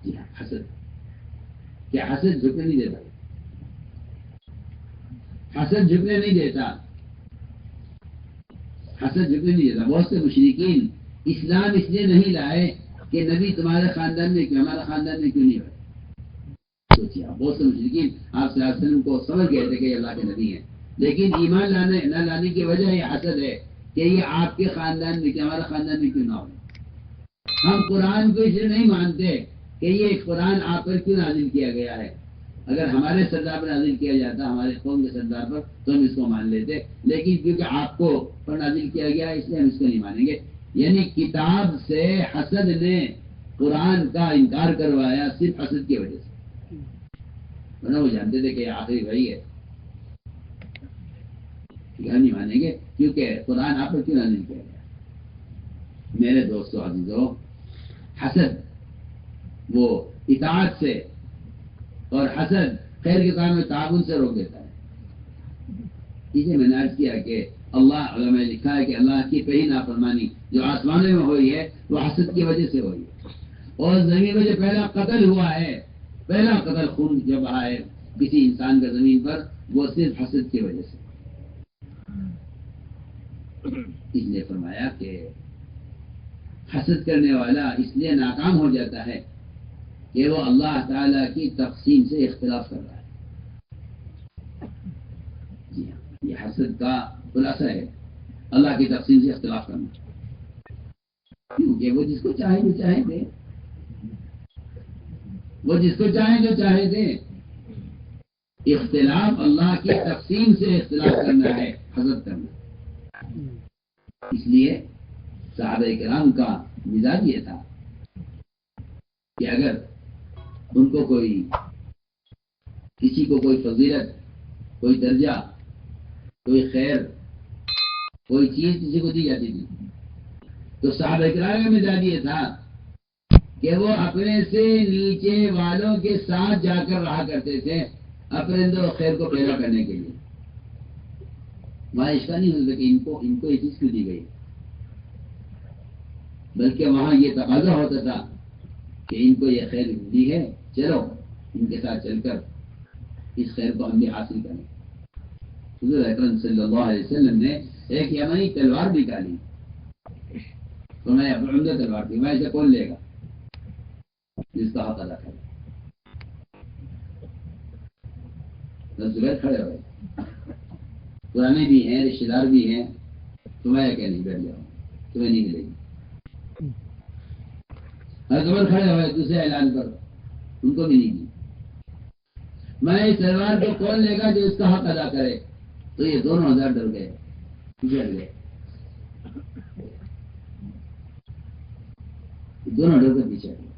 جی ہاں، حسد۔ کیا حسد جھکنے نہیں دیتا؟ حسد جھکنے نہیں دیتا، حسد جھکنے نہیں دیتا۔ بہت سے مشرکین اسلام اس لیے نہیں لائے کہ نبی تمہارے خاندان میں کیوں، ہمارے خاندان میں کیوں نہیں ہوئے؟ سوچیے آپ، بہت سے مشرکین آپ صلی اللہ علیہ وسلم کو سمجھ گئے تھے کہ یہ اللہ کے نبی ہیں، لیکن ایمان نہ لانے کی وجہ یہ حسد ہے کہ یہ آپ کے خاندان میں کیوں، ہمارے خاندان میں کیوں نہ ہو۔ ہم قرآن کو اس لیے نہیں مانتے کہ یہ قرآن آپ پر کیوں نازل کیا گیا ہے۔ اگر ہمارے سردار پر نازل کیا جاتا، ہمارے قوم کے سردار پر، تو ہم اس کو مان لیتے، لیکن کیونکہ آپ کو پر نازل کیا گیا ہے اس لیے ہم اس کو نہیں مانیں گے۔ یعنی کتاب سے حسد نے قرآن کا انکار کروایا صرف حسد کی وجہ سے، ورنہ وہ جانتے تھے کہ یہ آخری وحی ہے، ہم نہیں مانیں گے کیونکہ قرآن آپ پر کیوں نازل کیا گیا۔ میرے دوستو عزیزو، حسد وہ اطاعت سے اور حسد خیر کے کام میں تعاون سے روک دیتا ہے۔ اسے میں نے عرض کیا کہ اللہ علماء نے لکھا ہے کہ اللہ کی پہلی نافرمانی جو آسمانوں میں ہوئی ہے وہ حسد کی وجہ سے ہوئی ہے، اور زمین میں جو پہلا قتل ہوا ہے، پہلا قتل خون جو بہا ہے کسی انسان کا زمین پر، وہ صرف حسد کی وجہ سے۔ اس نے فرمایا کہ حسد کرنے والا اس لیے ناکام ہو جاتا ہے کہ وہ اللہ تعالی کی تقسیم سے اختلاف کر رہا ہے۔ جی ہاں، یہ حسد کا خلاصہ ہے، اللہ کی تقسیم سے اختلاف کرنا، کیونکہ وہ جس کو چاہے جو چاہے دے، وہ جس کو چاہے جو چاہے دے۔ اختلاف اللہ کی تقسیم سے اختلاف کرنا ہے، حسد کرنا۔ اس لیے صحابہ کرام کا مزاج یہ تھا کہ اگر ان کو کسی کو کوئی فضیلت، کوئی درجہ، کوئی خیر، کوئی چیز کسی کو دی جاتی تھی تو صحابہ کرام کا مزاج یہ تھا کہ وہ اپنے سے نیچے والوں کے ساتھ جا کر رہا کرتے تھے اپنے اندر خیر کو پیدا کرنے کے لیے۔ وہاں اس کا نہیں ہوتا کہ ان کو یہ چیز کیوں دی گئی، بلکہ وہاں یہ تقاضا ہوتا تھا کہ ان کو یہ خیر دی ہے، چلو ان کے ساتھ چل کر اس خیر کو ہم بھی حاصل کریں۔ حضور اکرم صلی اللہ علیہ وسلم نے ایک یمنی تلوار نکالی، تو میں عمدہ تلوار تھی، میں اسے کون لے گا جس کا حق ادا کرے؟ زبیر کھڑے ہوئے، پرانے بھی ہیں، رشتے دار بھی ہیں، تمہیں کیا نہیں، بیٹھ جاؤ، تمہیں نہیں ملے گی۔ زبیر کھڑے ہوئے دوسرے اعلان پر، ان کو بھی نہیں دی۔ میں اس تلوار کو کون لے گا جو اس کا حق ادا کرے؟ تو یہ دونوں ہزار ڈر گئے، ڈر گئے، دونوں ڈر کر پیچھے گئے۔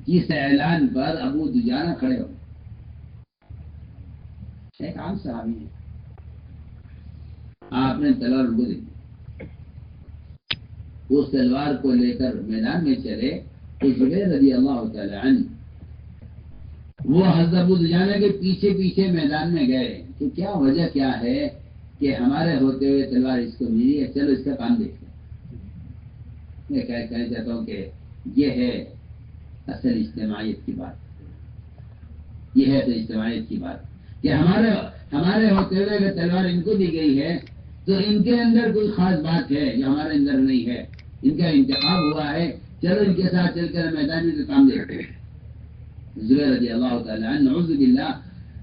اس اعلان پر ابو دجانہ کھڑے ہوئے، ایک عام صحابی ہے، آپ نے تلوار ان کو دی، اس تلوار کو لے کر میدان میں چلے تو زبیر رضی اللہ تعالی عنہ وہ حضرت ابو دجانہ کے پیچھے پیچھے میدان میں گئے کہ کیا وجہ کیا ہے کہ ہمارے ہوتے ہوئے تلوار اس کو ملی ہے، چلو اس کا کام دیکھتے ہیں۔ میں کہنا چاہتا ہوں کہ یہ ہے اصل اجتماعیت کی بات، یہ ہے اصل اجتماعیت کی بات کہ ہمارے ہوتے ہوئے اگر تلوار ان کو دی گئی ہے تو ان کے اندر کوئی خاص بات ہے جو ہمارے اندر نہیں ہے، ان کا انتخاب ہوا ہے، چلو ان کے ساتھ چل کر میدان میں کام دیکھتے ہیں۔ زبیر رضی اللہ تعالیٰ عنہ نعوذ باللہ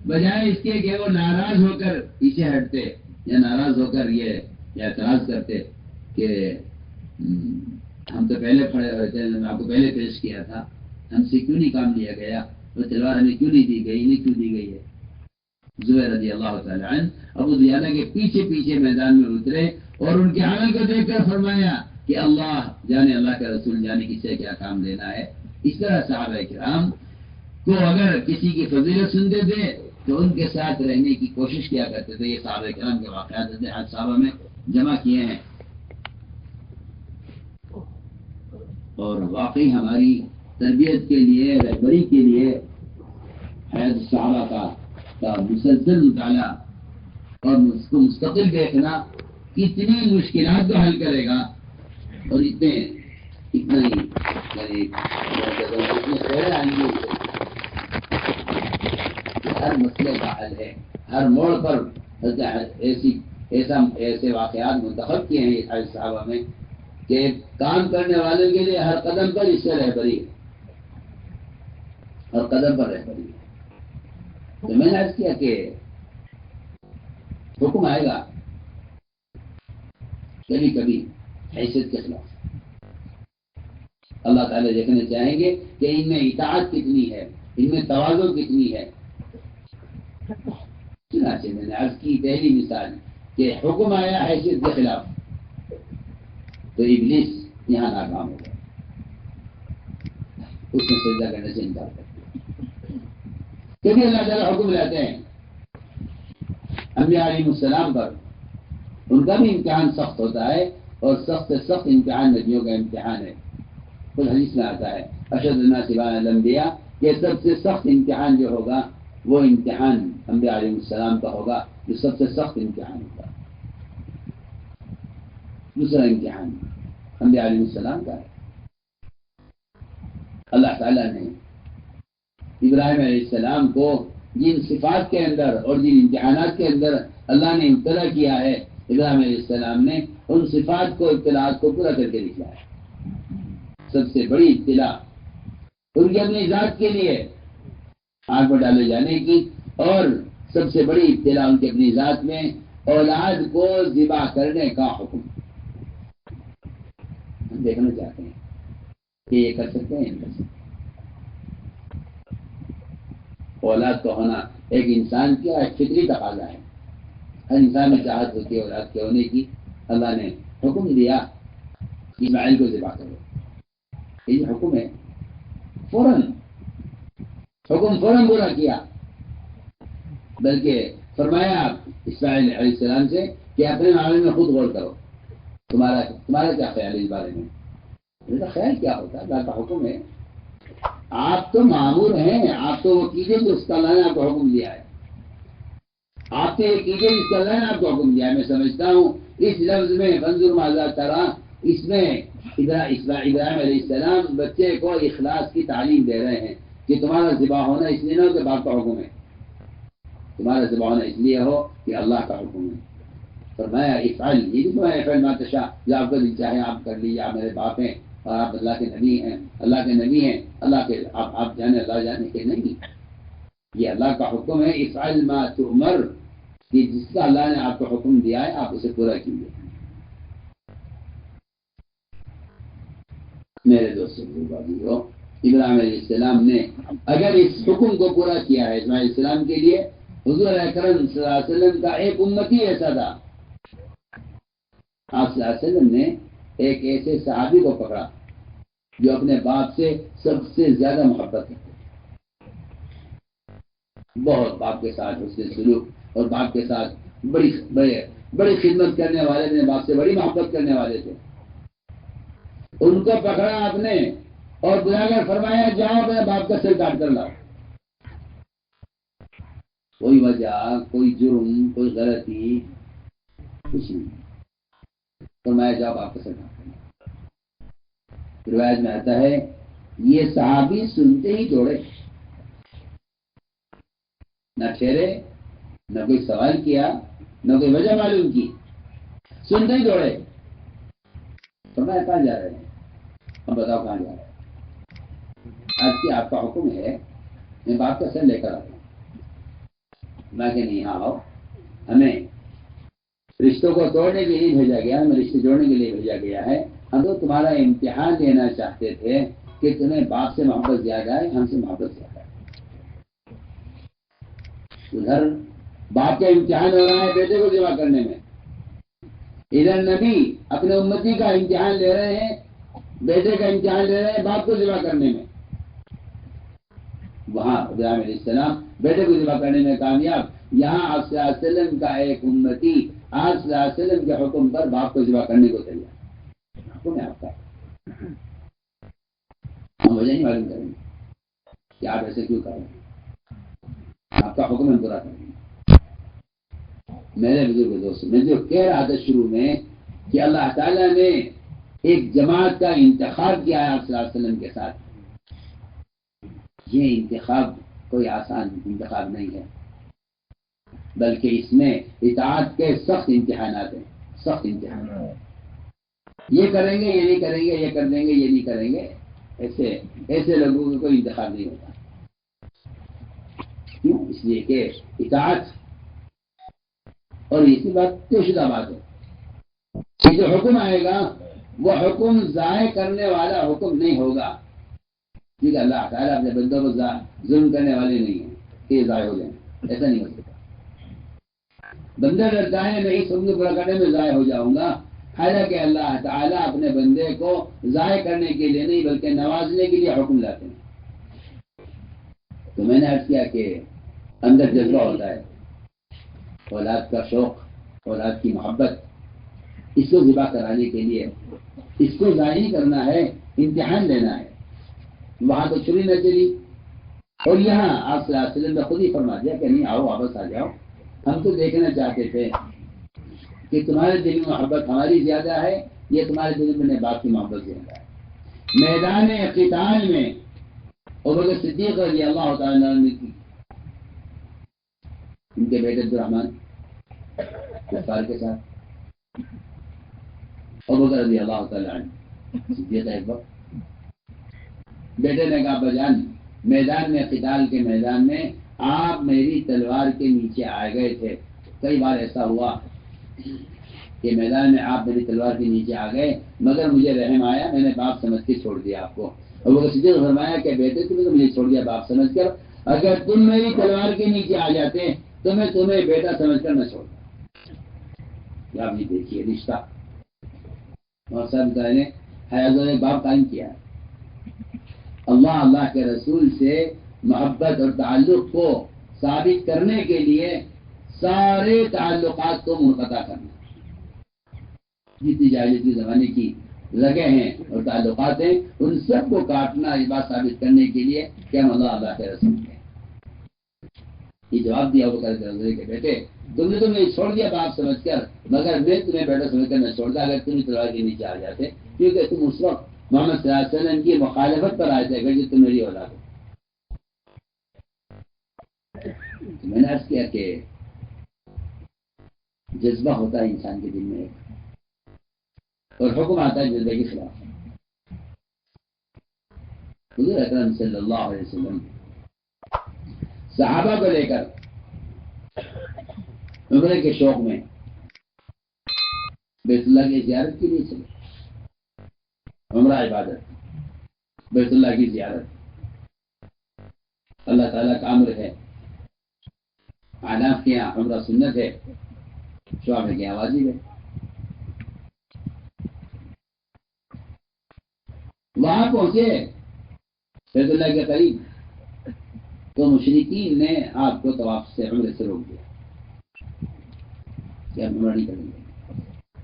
بجائے اس کے کہ وہ ناراض ہو کر پیچھے ہٹتے یا ناراض ہو کر یہ اعتراض کرتے کہ ہم تو پہلے کھڑے ہوئے تھے، میں آپ کو پہلے پیش کیا تھا، ہم سے کیوں نہیں کام لیا گیا، وہ تلوار ہمیں کیوں نہیں دی گئی، نہیں کیوں دی گئی ہے۔ زبیر رضی اللہ تعالیٰ عنہ ابو دجانہ کے پیچھے پیچھے میدان میں اترے اور ان کے عمل کو دیکھ کر فرمایا کہ اللہ جانے، اللہ کا رسول جانے کسے کیا کام دینا ہے۔ اس طرح صحابہ کرام کو اگر کسی کی فضیلت سنتے تھے تو ان کے ساتھ رہنے کی کوشش کیا کرتے تھے۔ یہ صحابہ کرام کے واقعات آج صحابہ میں جمع کیے ہیں، اور واقعی ہماری تربیت کے لیے، رہبری کے لیے حیات صحابہ کا مسلسل مطالعہ اور اس کو مستقل دیکھنا کتنی مشکلات کو حل کرے گا، اور اتنا ہی یعنی خیر آئیں گے، ہر مسئلے کا حل ہے، ہر موڑ پر ایسے واقعات منتخب کیے ہیں حیات صحابہ میں کہ کام کرنے والوں کے لیے ہر قدم پر اس سے رہبری ہے، ہر قدم پر رہبری ہے۔ تو میں نے عرض کیا کہ حکم آئے گا کبھی کبھی حیثیت کے خلاف، اللہ تعالیٰ دیکھنا چاہیں گے کہ ان میں اطاعت کتنی ہے، ان میں تواضع کتنی ہے۔ چنانچہ میں نے عرض کی پہلی مثال کہ حکم آیا حیثیت کے خلاف تو ابلیس یہاں ناکام ہو گیا، اس نے سجدہ کرنے سے انکار کر دیا۔ کبھی اللہ تعالیٰ حکم لاتے ہیں انبیاء علیہ السلام پر، ان کا بھی امتحان سخت ہوتا ہے، اور سخت سے سخت امتحان نبیوں کا امتحان ہے۔ خود حدیث میں آتا ہے اشد الناس بلاء الانبیاء، کہ سب سے سخت امتحان جو ہوگا وہ امتحان انبیاء علیہ السلام کا ہوگا، جو سب سے سخت امتحان ہوگا۔ دوسرا امتحان انبیاء علیہ السلام کا ہے۔ اللہ تعالیٰ نے ابراہیم علیہ السلام کو جن صفات کے اندر اور جن امتحانات کے اندر اللہ نے ابتلا کیا ہے، ابراہیم علیہ السلام نے ان صفات کو، ابتلاءات کو پورا کر کے دکھلایا۔ سب سے بڑی ابتلا ان کی اپنی ذات کے لیے آگ میں ڈالے جانے کی، اور سب سے بڑی ابتلا ان کی اپنی ذات میں اولاد کو ذبح کرنے کا حکم۔ ہم دیکھنا چاہتے ہیں کہ یہ کر سکتے ہیں، کر سکتے ہیں۔ اولاد تو ہونا ایک انسان کا ایک فطری تقاضا ہے، ہر انسان میں چاہت ہوتی ہے اولاد کے ہونے کی۔ اللہ نے حکم دیا اسماعیل کو ذبح کرو، یہ حکم ہے، حکم فوراً پورا کیا، بلکہ فرمایا اسماعیل علیہ السلام سے کہ اپنے معاملے میں خود غور کرو، تمہارا کیا خیال ہے اس بارے میں؟ اس کا خیال کیا ہوتا ہے؟ اللہ کا حکم ہے، آپ تو مامور ہیں، آپ تو وہ کیجیے جو اس کا اللہ نے آپ کو حکم دیا ہے، آپ تو یہ کیجیے جس کا اللہ نے آپ کو حکم دیا ہے۔ میں سمجھتا ہوں اس لفظ میں فانظر ماذا ترى، اس میں ابراہیم علیہ السلام بچے کو اخلاص کی تعلیم دے رہے ہیں کہ تمہارا ذبح ہونا اس لیے نہ ہو کہ باپ کا حکم ہے، تمہارا ذبح ہونا اس لیے ہو کہ اللہ کا حکم ہے۔ فرمایا افعل، یہ بھی فرمایا افعل ما تشاء، جو آپ کا دل چاہے آپ کر لیجیے، آپ میرے باپ ہیں اور آپ اللہ کے نبی ہیں، اللہ کے نبی ہیں، اللہ کے آپ جانے، اللہ جانے کے نہیں، یہ اللہ کا حکم ہے۔ افعل ما تؤمر، کہ جس کا اللہ نے آپ کو حکم دیا ہے آپ اسے پورا کیجیے۔ میرے دوستوں بھائیو، ابراہیم علیہ السلام نے اگر اس حکم کو پورا کیا ہے اسماعیل علیہ السلام کے لیے، حضور اکرم صلی اللہ علیہ وسلم کا ایک امتی ایسا تھا، آپ صلی اللہ علیہ وسلم نے ایک ایسے صحابی کو پکڑا جو اپنے باپ سے سب سے زیادہ محبت کرتے، بہت باپ کے ساتھ اس کے سلوک اور باپ کے ساتھ بڑی خدمت کرنے والے تھے، باپ سے بڑی محبت کرنے والے تھے. ان کو پکڑا آپ نے اور بلا کر فرمایا جاؤ اپنے باپ کا سر کاٹ کر لاؤ. کوئی وجہ، کوئی جرم، کوئی غلطی کچھ نہیں. فرمایا جاؤ باپ کا سر کاٹ کر لاؤ. روایت میں آتا ہے یہ صحابی سنتے ہی دوڑے، نہ ٹھہرے، نہ کوئی سوال کیا، نہ کوئی وجہ معلوم کی، سنتے ہی دوڑے. فرمایا کہاں جا رہے ہیں؟ اب بتاؤ کہاں جا رہے ہیں؟ آج کی آپ کا حکم ہے میں باپ کا سر لے کر آتا ہوں. میں کہ نہیں، ہاں آؤ. ہمیں رشتوں کو توڑنے کے لیے بھیجا گیا، ہمیں رشتے جوڑنے کے لیے بھیجا گیا ہے. ہم تو تمہارا امتحان لینا چاہتے تھے کہ تمہیں باپ سے محبت زیادہ ہے، ہم سے محبت زیادہ ہے. ادھر باپ کا امتحان ہو رہا ہے بیٹے کو ذبح کرنے میں، ادھر نبی اپنے امتی کا امتحان لے رہے ہیں، بیٹے کا امتحان لے رہے ہیں باپ کو ذبح کرنے میں. وہاں ابراہیم علیہ السلام بیٹے کو ذبح کرنے میں کامیاب. یہاں آپ صلی اللہ علیہ وسلم کا ایک امتی آپ صلی اللہ علیہ وسلم کے حکم پر باپ کو ذبح کرنے کو تیار. حکم ہے آپ کا، ہم وجہ نہیں معلوم کریں گے کہ آپ ایسے کیوں کر رہے ہیں. آپ کا حکم ہے پورا کریں گے. میرے بزرگ دوست، میں جو کہہ رہا تھا شروع میں کہ اللہ تعالیٰ نے ایک جماعت کا انتخاب کیا ہے آپ صلی اللہ علیہ وسلم کے ساتھ. یہ انتخاب کوئی آسان انتخاب نہیں ہے، بلکہ اس میں اطاعت کے سخت امتحانات ہیں. سخت امتحانات، یہ کریں گے، یہ نہیں کریں گے، یہ کر دیں گے، یہ نہیں کریں گے. ایسے لوگوں کو کوئی انتخاب نہیں ہوتا. کیوں؟ اس لیے کہ اطاعت اور اسی بات طے شدہ بات ہے کہ جو حکم آئے گا وہ حکم ضائع کرنے والا حکم نہیں ہوگا. کیونکہ اللہ تعالیٰ اپنے بندوں کو ظلم کرنے والے نہیں ہیں کہ یہ ضائع ہو جائیں. ایسا نہیں ہو سکتا. بندہ ڈرتا ہے میں اس حکم کو پورا کرنے میں ضائع ہو جاؤں گا، حالانکہ اللہ تعالیٰ اپنے بندے کو ضائع کرنے کے لیے نہیں بلکہ نوازنے کے لیے حکم لاتے ہیں. تو میں نے عرض کیا کہ اندر جذبہ ہوتا ہے، اولاد کا شوق، اولاد کی محبت، اس کو ذبح کرانے کے لیے اس کو ضائع نہیں کرنا ہے، امتحان لینا ہے. وہاں تو چھری نہ چلی، اور یہاں آپ صلی اللہ علیہ وسلم نے خود ہی فرما دیا کہ نہیں، آؤ واپس آ جاؤ. ہم تو دیکھنا چاہتے تھے کہ تمہارے دل میں محبت ہماری زیادہ ہے، یہ تمہارے دل میں باپ کی محبت زیادہ ہے. میدان قتال میں ابوبکر صدیق رضی اللہ تعالیٰ عنہ کی ان کے بیٹے عبدالرحمن کفار کے ساتھ ابوبکر رضی اللہ تعالیٰ عنہ صدیق ایک وقت بیٹے نے کہا بجان میدان میں قتال کے میدان میں آپ میری تلوار کے نیچے آ گئے تھے. کئی بار ایسا ہوا کہ میدان میں آپ میری تلوار کے نیچے آ گئے، مگر مجھے رحم آیا، میں نے باپ سمجھ کے چھوڑ دیا آپ کو. اور وہ صدیق فرمایا کہ بیٹے تم نے تو مجھے چھوڑ دیا باپ سمجھ کر، اگر تم میری تلوار کے نیچے آ جاتے تو میں تمہیں بیٹا سمجھ کر نہ چھوڑتا. آپ نے دیکھیے رشتہ اور سب نے حیات ایک باپ قائم کیا. اللہ کے رسول سے محبت اور تعلق کو ثابت کرنے کے لیے سارے تعلقات کو منقطع کرنا. جتنی جاہلیت کی زمانے کی رگیں ہیں اور تعلقات ہیں ان سب کو کاٹنا، یہ بات ثابت کرنے کے لیے کہ ہم اللہ کے رسول ہیں. یہ جواب دیا وہ کہ بیٹے تم نے تمہیں چھوڑ دیا باپ سمجھ کر، مگر میں تمہیں بیٹا سمجھ کر نہ چھوڑتا اگر تم تلوار کے نیچے آ جاتے، کیونکہ تم اس وقت محمد صلی اللہ علیہ وسلم کی مخالفت پر آئے تھے کہ جو تم میری اولاد ہو. میں نے عرض کیا کہ جذبہ ہوتا ہے انسان کے دل میں ایک، اور حکم آتا ہے جذبے کے خلاف. حضور اکرم صلی اللہ علیہ وسلم صحابہ کو لے کر عمرے کے شوق میں بیت اللہ کی زیارت کے لیے چلے. عمرہ عبادت، بیت اللہ کی زیارت اللہ تعالیٰ کا امر ہے. آناف کے یہاں عمرہ سنت ہے، شعب کے یہاں واجب ہے. وہاں پہنچے بیت اللہ کے قریب، تو مشرکین نے آپ کو طواف سے عمرے سے روک دیا کہ آپ عمرہ نہیں کریں گے،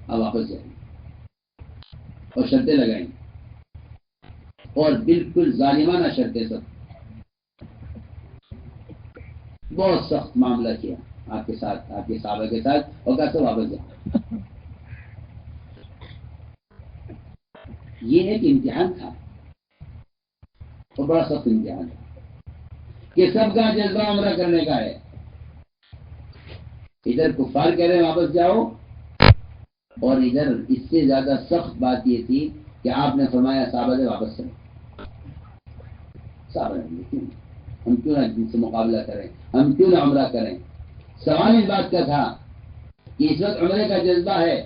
آپ واپس جائیں گے، اور شرطیں لگائیں، اور بالکل ظالمانہ شرطیں، سب بہت سخت معاملہ کیا آپ کے ساتھ، آپ کے صحابہ کے ساتھ، اور کہتے واپس جائیں۔ یہ ایک امتحان تھا، اور بڑا سخت امتحان تھا کہ سب کا جذبہ عمرہ کرنے کا ہے۔ ادھر کفار کہہ رہے ہیں واپس جاؤ، اور ادھر اس سے زیادہ سخت بات یہ تھی کہ آپ نے فرمایا صحابہ سے واپس چلو۔ صحابہ نے کیوں، ہم کیوں نہ جن سے مقابلہ کریں، ہم کیوں نہ عمرہ کریں۔ سوال اس بات کا تھا کہ اس وقت عمرے کا جذبہ ہے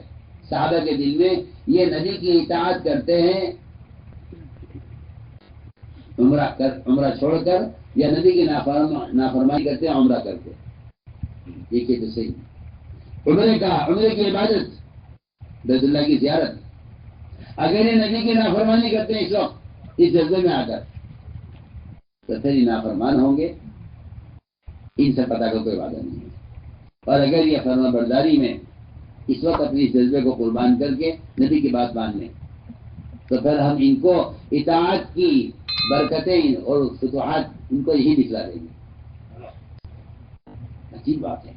صحابہ کے دل میں، یہ نبی کی اطاعت کرتے ہیں عمرہ چھوڑ کر، یا نبی کی نافرمانی کرتے ہیں عمرہ کرتے۔ دیکھیے تو صحیح، عمرے کی عبادت، بیت اللہ کی زیارت، اگر یہ نبی کی نافرمانی کرتے ہیں اس وقت اس جذبے میں آ کر، تو پھر یہ نافرمان ہوں گے، ان سے پتہ کا کوئی وعدہ نہیں ہے۔ اور اگر یہ فرما برداری میں اس وقت اپنی جذبے کو قربان کر کے نبی کی بات مان لیں، تو پھر ہم ان کو اطاعت کی برکتیں اور فتوحات ان کو یہی دکھلا دیں گے۔ عجیب بات ہے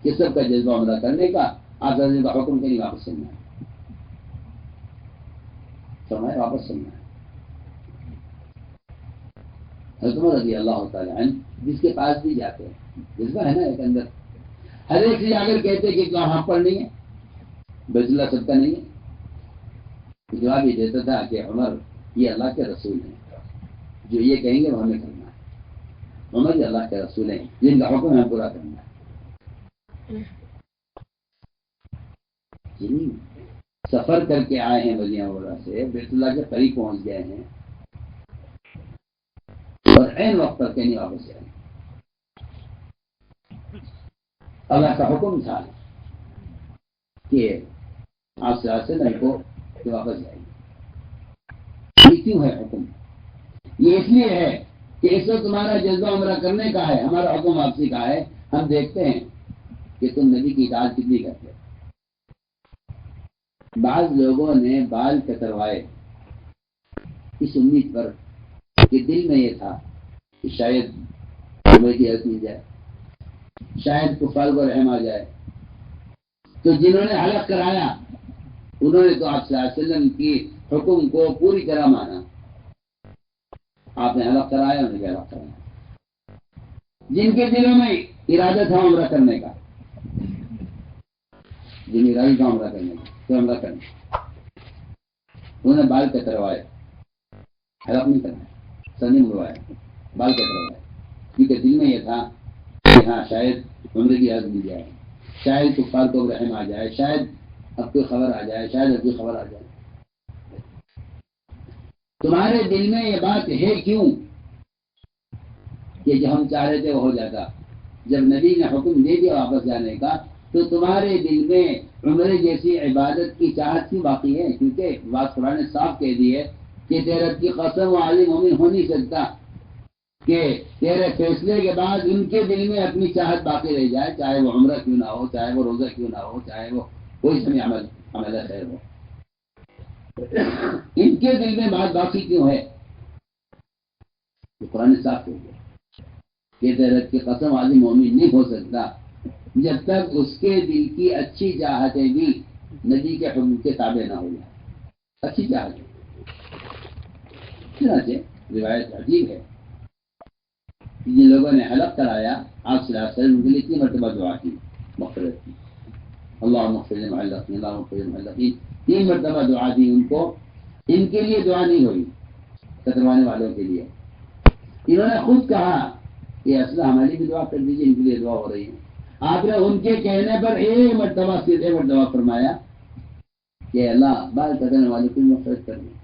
کہ سب کا جذبہ عمرہ کرنے کا، آپ کا حکم کے لیے واپس چلنا ہے، فرمائے واپس چلنا ہے۔ حضرت عمر رضی اللہ تعالیٰ عنہ جس کے پاس بھی جاتے ہیں، جذبہ ہے نا ایک اندر، ہر ایک سے اگر کہتے کہ وہاں پر نہیں ہے، بیت اللہ سب کا نہیں ہے، جواب یہ دیتا تھا کہ عمر یہ اللہ کے رسول ہیں، جو یہ کہیں گے وہ ہمیں کرنا ہے۔ عمر یہ اللہ کے رسول ہیں جن کا حکم ہمیں پورا کرنا ہے۔ جن سفر کر کے آئے ہیں مدینہ منورہ سے، بیت اللہ کے قریب پہنچ گئے ہیں، اور عین وقت پر کہیں واپس جائیں۔ اللہ کا حکم تھا کہ آپ سے نہیں کو کہ واپس جائیں۔ یہ کیوں ہے حکم؟ یہ اس لیے ہے کہ اس وقت تمہارا جذبہ عمرہ کرنے کا ہے، ہمارا حکم واپسی کا ہے۔ ہم دیکھتے ہیں کہ تم نبی کی اطاعت کتنی کرتے۔ بعض لوگوں نے بال کتروائے اس امید پر کہ دل میں یہ تھا کہ شاید عمرے کی حد مل جائے، شاید کفار کو رحم آ جائے، تو جنہوں نے حلق کرایا انہوں نے تو آپ صلی اللہ علیہ وسلم کی حکم کو پوری طرح مانا۔ آپ نے حلق کرایا، انہوں نے بھی حلق کرایا۔ جن کے دلوں میں ارادہ تھا عمرہ کرنے کا، جن ارادہ تھا عمرہ کرنے کا تو عمرہ کرنا، انہوں نے بال کتروائے، حلق نہیں کرنا، سر نہیں مڑوایا، بال کتروائے، کیونکہ دل میں یہ تھا کہ ہاں شاید عمرے کی حد مل جائے، شاید کفار کو رحم آ جائے، شاید اب کوئی خبر آ جائے، شاید اب کوئی خبر آ جائے۔ تمہارے دل میں یہ بات ہے کیوں کہ جو ہم چاہ رہے تھے وہ ہو جاتا؟ جب نبی نے حکم دے دیا واپس جانے کا، تو تمہارے دل میں عمرے جیسی عبادت کی چاہت کیوں باقی ہے؟ کیونکہ بات قرآن نے صاف کہہ دی ہے کہ تیرے رب کی قسم عالم مومن ہو نہیں سکتا کہ تیرے فیصلے کے بعد ان کے دل میں اپنی چاہت باقی رہ جائے، چاہے وہ عمرہ کیوں نہ ہو، چاہے وہ روزہ کیوں نہ ہو، چاہے وہ کوئی سمی عمل خیر ہو، ان کے دل میں بات باقی کیوں ہے؟ قرآن نے صاف کہہ دیا کہ تیرے رب کی قسم عالم مومن نہیں ہو سکتا جب تک اس کے دل کی اچھی چاہتیں بھی نبی کے حکم کے تابع نہ ہو جائے۔ اچھی چاہتیں، چنانچہ روایت عجیب ہے، جن لوگوں نے حلق کرایا آپ صلی اللہ علیہ وسلم کے لیے 3 مرتبہ دعا کی، مغفرت کی، اللہم اغفر للمحلقین، اللہم اغفر للمحلقین، 3 مرتبہ دعا دی ان کو۔ ان کے لیے دعا نہیں ہوئی، کتروانے والوں کے لیے۔ انہوں نے خود کہا کہ اصلا ہماری بھی دعا کر دیجیے، ان کے لیے دعا ہو رہی ہے۔ آپ نے ان کے کہنے پر 1 مرتبہ صرف 1 مرتبہ فرمایا کہ اللہ بال کترنے والوں کی مغفرت کر دیں۔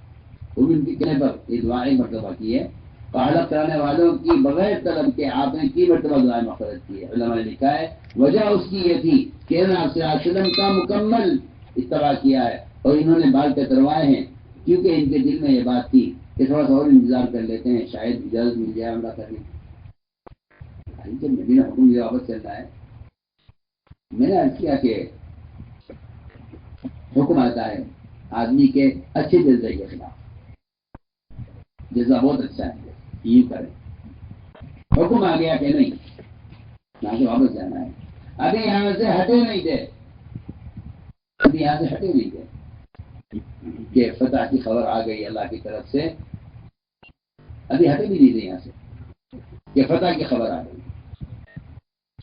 وہ بھی ان کے کہنے پر یہ دعا 1 مرتبہ کی ہے، حلق کرانے والوں کی بغیر طلب کے آپ نے 3 مرتبہ دعائیں مغفرت کی ہے۔ علماء نے لکھا ہے وجہ اس کی یہ تھی کہ آپ صلی اللہ علیہ وسلم کا مکمل اتباع کیا ہے، اور انہوں نے بال کتروائے ہیں کیونکہ ان کے دل میں یہ بات تھی کہ تھوڑا سا اور انتظار کر لیتے ہیں، شاید جلد مل جائے عمرہ کرنے۔ جب مدینہ حکم یہ واپس چل رہا ہے، میں نے عرض کیا کہ حکم آتا ہے آدمی کے اچھے جذبے کے خلاف، جذبہ بہت اچھا ہے یوں کریں، حکم آ گیا کہ نہیں یہاں سے واپس جانا ہے، ابھی یہاں سے ہٹے نہیں تھے، ابھی یہاں سے ہٹے نہیں تھے کہ فتح کی خبر آ گئی اللہ کی طرف سے، ابھی ہٹے بھی نہیں تھے یہاں سے کہ فتح کی خبر آ گئی۔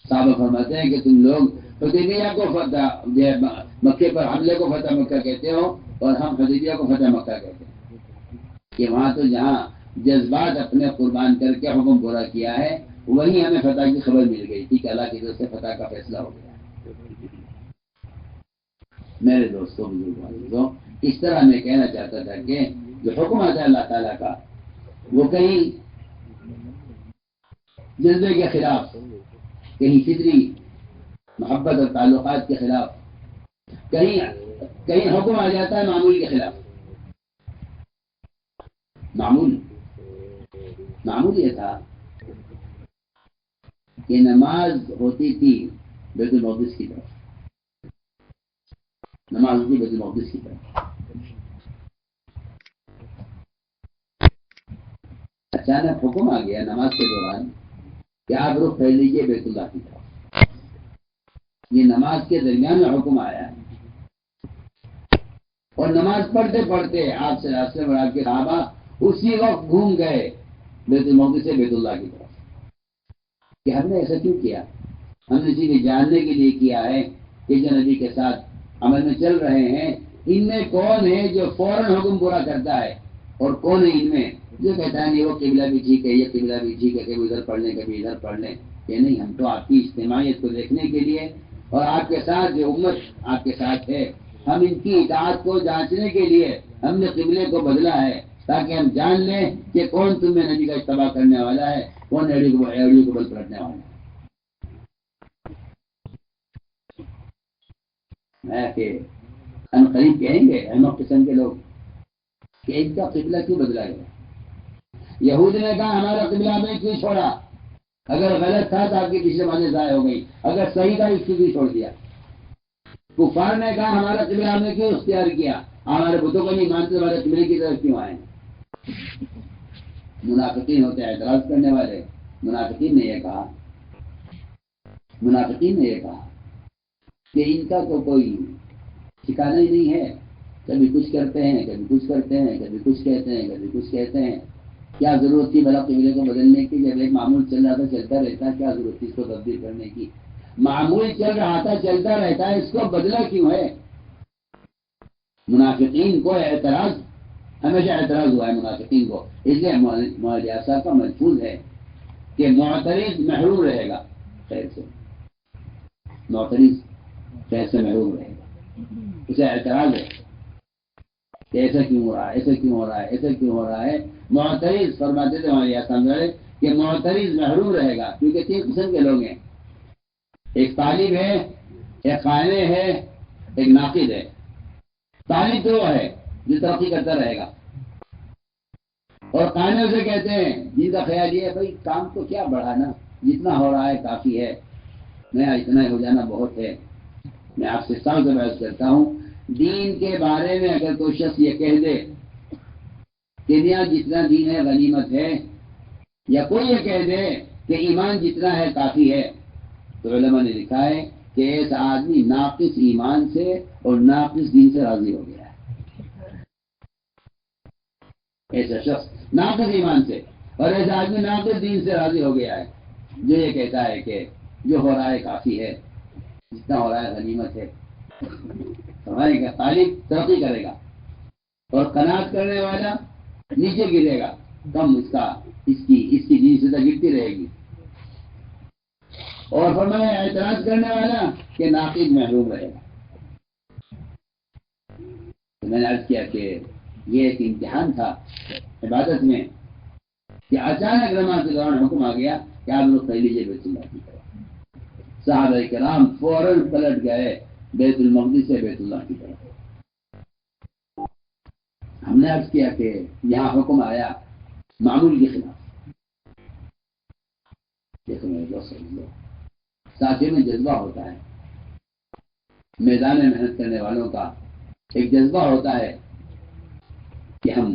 صحابہ فرماتے ہیں کہ تم لوگ حدیبیہ کو فتح، مکے پر حملے کو فتح مکہ کہتے ہو، اور ہم حدیبیہ کو فتح مکہ کہتے ہیں، کہ وہاں تو جہاں جذبات اپنے قربان کر کے حکم پورا کیا ہے، وہیں ہمیں فتح کی خبر مل گئی تھی کہ اللہ کی طرف سے فتح کا فیصلہ ہو گیا۔ میرے دوستوں بزرگوں، اس طرح میں کہنا چاہتا تھا کہ جو حکم آتا ہے اللہ تعالیٰ کا، وہ کہیں جذبے کے خلاف، کہیں فطری محبت اور تعلقات کے خلاف، کہیں حکم آ جاتا ہے معمول کے خلاف۔ معمول یہ تھا کہ نماز ہوتی تھی بیت المقدس کی طرف، نماز ہوتی بیت المقدس کی طرف، اچانک حکم آ گیا نماز کے دوران کہ آپ رخ پھیر لیجیے بیت اللہ کی طرف۔ یہ نماز کے درمیان میں حکم آیا ہے، اور نماز پڑھتے پڑھتے آپ سے راستے میں آپ کے صحابہ اسی وقت گھوم گئے بیت المقدس سے بیت اللہ کی طرف۔ کہ ہم نے ایسا کیوں کیا؟ ہم نے صرف جاننے کے لیے کیا ہے کہ جو نبی کے ساتھ عمل میں چل رہے ہیں، ان میں کون ہے جو فوراً حکم پورا کرتا ہے، اور کون ہے ان میں جو کہتا ہے نہیں وہ قبلہ بھی ٹھیک ہے، یہ قبلہ بھی ٹھیک ہے، کبھی ادھر پڑھ لیں کبھی ادھر پڑھ لیں۔ کہ نہیں، ہم تو آپ کی اجتماعیت کو دیکھنے کے لیے، اور آپ کے ساتھ جو امت آپ کے ساتھ ہے، ہم ان کی اطاعت کو جانچنے کے لیے ہم نے قبلے کو بدلا ہے، تاکہ ہم جان لیں کہ کون تم میں نبی کا اتباع کرنے والا ہے، کون ایڑی کو بل پلٹنے والا ہے۔ میں کہ ہم قریب کہیں گے احمد قسم کے لوگ کہ ان کا قبلہ کیوں بدلا گیا؟ یہود نے کہا ہمارا قبلہ ہمیں کیوں چھوڑا؟ اگر غلط تھا تو آپ کی پچھلے باتیں ضائع ہو گئی، اگر صحیح تھا اس کو بھی چھوڑ دیا۔ کفار نے کہا ہمارا قبلہ ہم نے کیوں اختیار کیا؟ ہمارے بتوں کو نہیں مانتے، ہمارے قبلے کی طرف کیوں آئے؟ منافقین ہوتے ہیں اعتراض کرنے والے۔ منافقین نے یہ کہا کہ ان کا تو کوئی ٹھکانا ہی نہیں ہے، کبھی کچھ کرتے ہیں، کبھی کچھ کرتے ہیں، کبھی کچھ کہتے ہیں، کبھی کچھ کہتے ہیں۔ کیا ضرورت تھی بھلا قبلے کو بدلنے کی؟ جب ایک معمول چل رہا تھا چلتا رہتا، کیا ضرورت تھی اس کو تبدیل کرنے کی؟ معمول چل رہا تھا چلتا رہتا ہے، اس کو بدلا کیوں ہے؟ منافقین کو اعتراض، ہمیشہ اعتراض ہوا ہے منافقین کو، اس لیے مولانا صاحب کا ملفوظ ہے کہ معترض محروم رہے گا خیر سے، معترض خیر سے محروم رہے گا، اسے اعتراض ہے کہ ایسا کیوں ہو رہا ہے، ایسا کیوں ہو رہا ہے، ایسا کیوں ہو رہا ہے۔ معترض فرماتے تھے ہمارے یہاں کہ معترض محروم رہے گا، کیونکہ 3 قسم کے لوگ ہیں، ایک طالب ہے، ایک قائل ہے، ایک ناقد ہے۔ طالب تو وہ ہے جو ترقی کرتا رہے گا، اور قائل اسے کہتے ہیں جن کا خیال یہ ہے بھائی کام تو کیا بڑھانا، جتنا ہو رہا ہے کافی ہے، میں اتنا ہو جانا بہت ہے۔ میں آپ سے سال سے بحث کرتا ہوں، دین کے بارے میں اگر کوئی شخص یہ کہہ دے کہ یہاں جتنا دین ہے غنیمت ہے، یا کوئی یہ کہہ دے کہ ایمان جتنا ہے کافی ہے، تو علماء نے لکھا ہے کہ ایسا آدمی ناقص ایمان سے اور ناقص دین سے راضی ہو گیا ہے۔ ایسا شخص ناقص ایمان سے اور ایسا آدمی ناقص دین سے راضی ہو گیا ہے جو یہ کہتا ہے کہ جو ہو رہا ہے کافی ہے، جتنا ہو رہا ہے غنیمت ہے۔ ہمارے کا طالب ترقی کرے گا، اور قناعت کرنے والا نیچے گرے گا، کم اس کی دین سے گرتی رہے گی۔ اور فرمایا اعتراض کرنے والا کہ ناقد محروم رہے گا۔ تو میں نے عرض کیا کہ یہ ایک امتحان تھا عبادت میں کہ اچانک نماز کے دوران حکم آ گیا کہ آپ لوگ پہلے لیجیے بیت اللہ کی طرف۔ صحابہ کرام فوراً پلٹ گئے بیت المقدس سے بیت اللہ کی طرف۔ ہم نے عرض کیا کہ یہاں حکم آیا معمول کے خلاف. دیکھو میرے دوست ساتھیوں میں جذبہ ہوتا ہے، میدان میں محنت کرنے والوں کا ایک جذبہ ہوتا ہے کہ ہم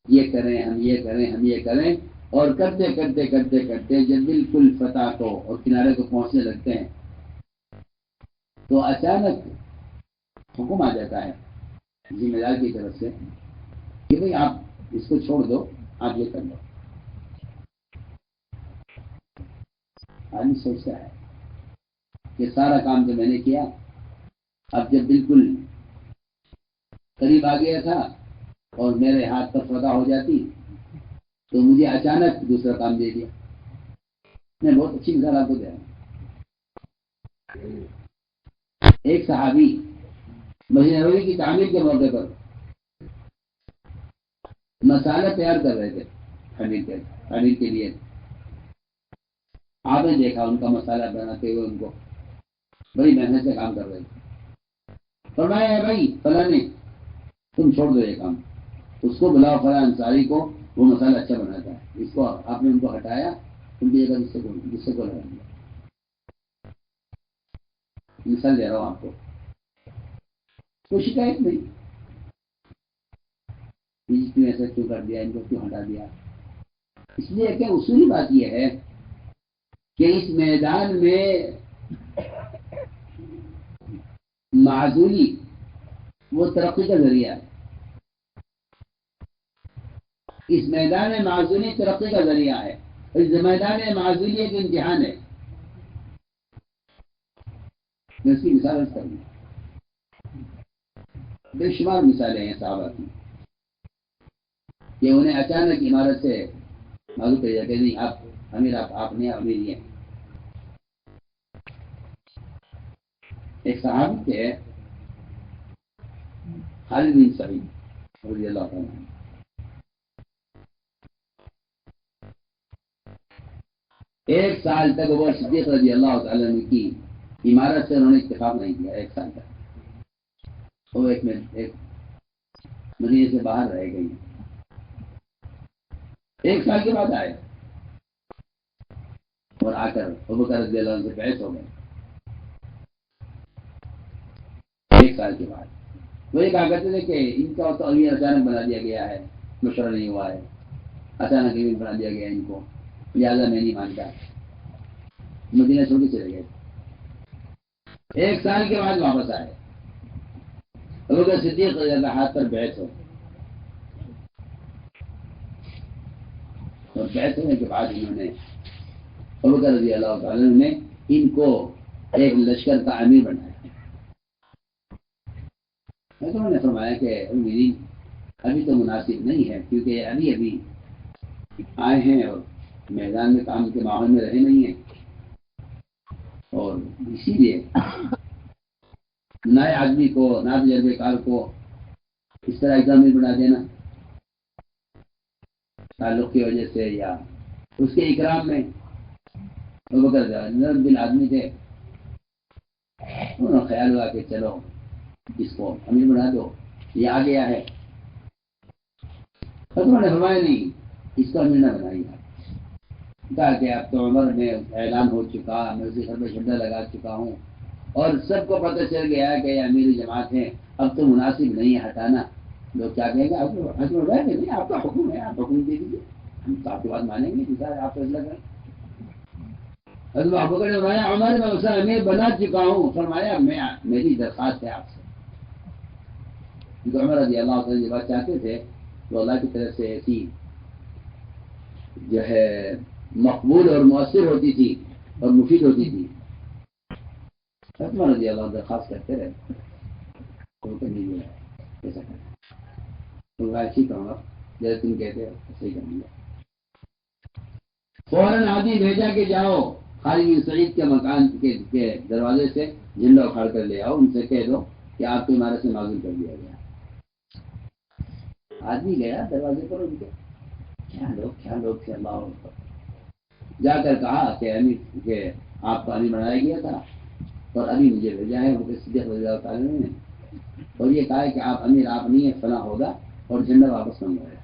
یہ کریں، ہم یہ کریں، ہم یہ کریں، اور کرتے کرتے کرتے کرتے جب بالکل فتح کو اور کنارے کو پہنچنے لگتے ہیں تو اچانک حکم آ جاتا ہے ذمہ دار کی طرف سے کہ بھئی آپ اس کو چھوڑ دو، آپ یہ کر لو. آدمی سوچتا ہے کہ سارا کام تو میں نے کیا، اب جب بالکل قریب آ گیا تھا اور میرے ہاتھ پر فتح ہو جاتی تو مجھے اچانک دوسرا کام دے دیا. میں بہت اچھی مثال آپ کو دے رہا ہوں. ایک صحابی مسجد نبوی کی تعمیر کے موقع پر مسالہ تیار کر رہے تھے خمیر کے لیے. آپ نے دیکھا ان کا مسالہ بناتے ہوئے ان کو بڑی محنت سے کام کر رہے تھے. فرمایا ہے بھائی فلاں نے تم چھوڑ دو یہ کام، اس کو بلاؤ فلاں انصاری کو، وہ مسالہ اچھا بناتا ہے. اس کو آپ نے ان کو ہٹایا، ان کی جگہ جس کو لگا دیا. مثال دے رہا ہوں آپ کو. کوئی شکایت نہیں کیوں ایسا کیوں کر دیا، ان کو کیوں ہٹا دیا. اس لیے کہ اصولی بات یہ ہے کہ اس میدان میں معذوری وہ ترقی کا ذریعہ ہے. اس میدان میں معذوری ترقی کا ذریعہ ہے. اس میدان میں معذوری ایک امتحان ہے. میں اس کی مثال کروں، بے شمار مثالیں ہیں صحابہ کی کہ انہیں اچانک عمارت سے معلوم پڑ جاتے نہیں آپ امیر، آپ نہیں امیر ہیں. ایک صحابی تھے خالد بن سعید رضی اللہ تعالیٰ عنہ. ایک سال تک وہ صدیق رضی اللہ تعالیٰ عنہ کی عمارت سے انہوں نے اتفاق نہیں کیا. ایک سال تک وہ ایک مدینے سے باہر رہ گئی. ایک سال کے بعد آئے اور آ کر ابوبکر رضی اللہ عنہ سے بحث ہو گئے. ایک سال کے بعد وہ یہ کہا کرتے تھے کہ ان کا تو امیر اچانک بنا دیا گیا ہے، مشورہ نہیں ہوا ہے، اچانک امیر بنا دیا گیا ان کو، لہٰذا میں نہیں مانتا. مدینہ چھوڑ کے چلے گئے. ایک سال کے بعد واپس آئے. ابوبکر صدیق رضی اللہ ہاتھ پر بیعت ہو، اور بیعت ہونے کے بعد انہوں نے ابوبکر رضی اللہ تعالیٰ نے ان کو ایک لشکر کا امیر بنایا. انہوں نے فرمایا کہ امیر ابھی تو مناسب نہیں ہے، کیونکہ ابھی آئے ہیں اور میدان میں کام کے ماحول میں رہے نہیں ہیں، اور اسی لیے نئے آدمی کو، ناتجربے کار کو اس طرح اکرام بنا دینا تعلق کی وجہ سے یا اس کے اکرام میں. ابوبکر نرم دل آدمی تھے، انہوں نے خیال ہوا کہ چلو اس کو امیر بنا دو، یہ آ گیا ہے. انہوں نے فرمایا نہیں، اس کو امیر نہ بنائیے. کہا کہ اب تو عمر میں اعلان ہو چکا، میں اسی گھر میں جھنڈا لگا چکا ہوں اور سب کو پتہ چل گیا ہے کہ یہ امیر جماعت ہے، اب تو مناسب نہیں ہے ہٹانا. لوگ کیا کہیں گے؟ نہیں، آپ کا حکم ہے، آپ حکم دے دیجیے، ہم تو آپ کی بات مانیں گے. جیسا آپ فیصلہ کریں. حضرت ابوبکر نے فرمایا عمر میں اسے امیر بنا چکا ہوں. فرمایا میری درخواست ہے آپ سے. عمر رضی اللہ عنہ یہ بات چاہتے تھے تو اللہ کی طرف سے ایسی جو ہے مقبول اور مؤثر ہوتی تھی اور مفید ہوتی تھی. عمر رضی اللہ عنہ درخواست کرتے رہے تو نہیں ایسا کرنا تو ایسی کہوں گا جیسے تم کہتے ہو صحیح کریں گے. فوراً آدمی بھیجا کہ جاؤ خالد بن سعید کے مکان کے دروازے سے جھنڈا اکھاڑ کر لے آؤ، ان سے کہہ دو کہ آپ کی عمارت سے معزول کر دیا گیا. آدمی گیا دروازے پر، ان کے کیا لوگ تھے. اللہ جا کر کہا کہ آپ کو امیر بنایا گیا تھا اور ابھی مجھے بھیجا ہے. وہ صدیق رضی اللہ تعالیٰ نے اور یہ کہا ہے کہ آپ امیر آپ نہیں ہے، فلاں ہوگا، اور جھنڈا واپس منگوایا۔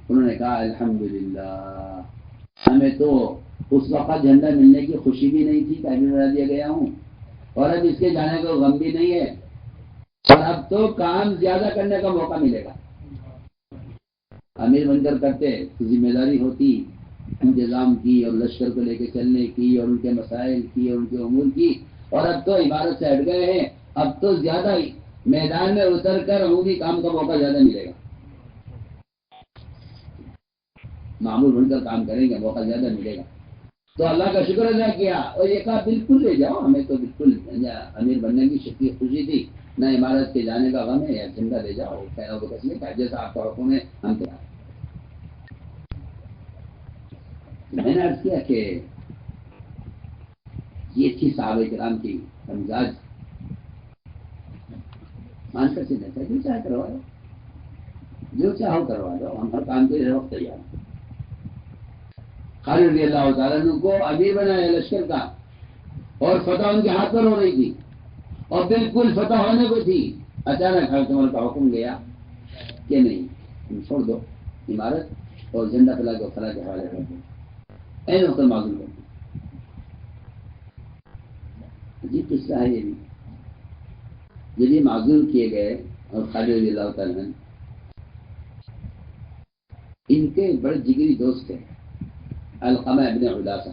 انہوں نے کہا الحمدللہ، ہمیں تو اس وقت جھنڈا ملنے کی خوشی بھی نہیں تھی کہ امیر بنا دیا گیا ہوں، اور اب اس کے جانے کا غم بھی نہیں ہے، اور اب تو کام زیادہ کرنے کا موقع ملے گا۔ امیر بن کر کرتے تو ذمہ داری ہوتی انتظام کی اور لشکر کو لے کے چلنے کی اور ان کے مسائل کی اور ان کے امور کی، اور اب تو عبادت سے ہٹ گئے ہیں، اب تو زیادہ میدان میں اتر کر عمومی کام کا موقع زیادہ ملے گا، معمول بن کر کام کریں گے، موقع زیادہ ملے گا۔ تو اللہ کا شکر ادا کیا اور یہ کہا بالکل لے جاؤ، ہمیں تو بالکل امیر بننے کی شکی خوشی تھی، نہ عمارت کے جانے کا غم ہے، یا جھنڈا لے جاؤ، خیر و بس میں جیسا آپ کا حکم ہے ہم تیار۔ میں نے عرض کیا کہ یہ تھی صحابہ کرام کی مزاج، مان کر چلے تھے، جو چاہے کروا دو، جو چاہو کروا دو، ہم ہر کام کے لیے وقت تیار ہیں۔ خالد رضی اللہ تعالیٰ عنہ کو امیر بنایا لشکر کا، اور فتح ان کے ہاتھ پر ہو رہی تھی، اور بالکل فتح ہونے کو تھی، اچانک حضرت عمر کا حکم گیا کہ نہیں، تم چھوڑ دو عمارت اور جھنڈا فلا کو فلا کے حوالے کر دو، این وقت معذور کر دو۔ عجیب قصہ ہے یہ بھی۔ جب یہ معذور کیے گئے اور خالد رضی اللہ تعالیٰ عنہ ان کے بڑے جگری دوست تھے علقمہ ابن علاسہ،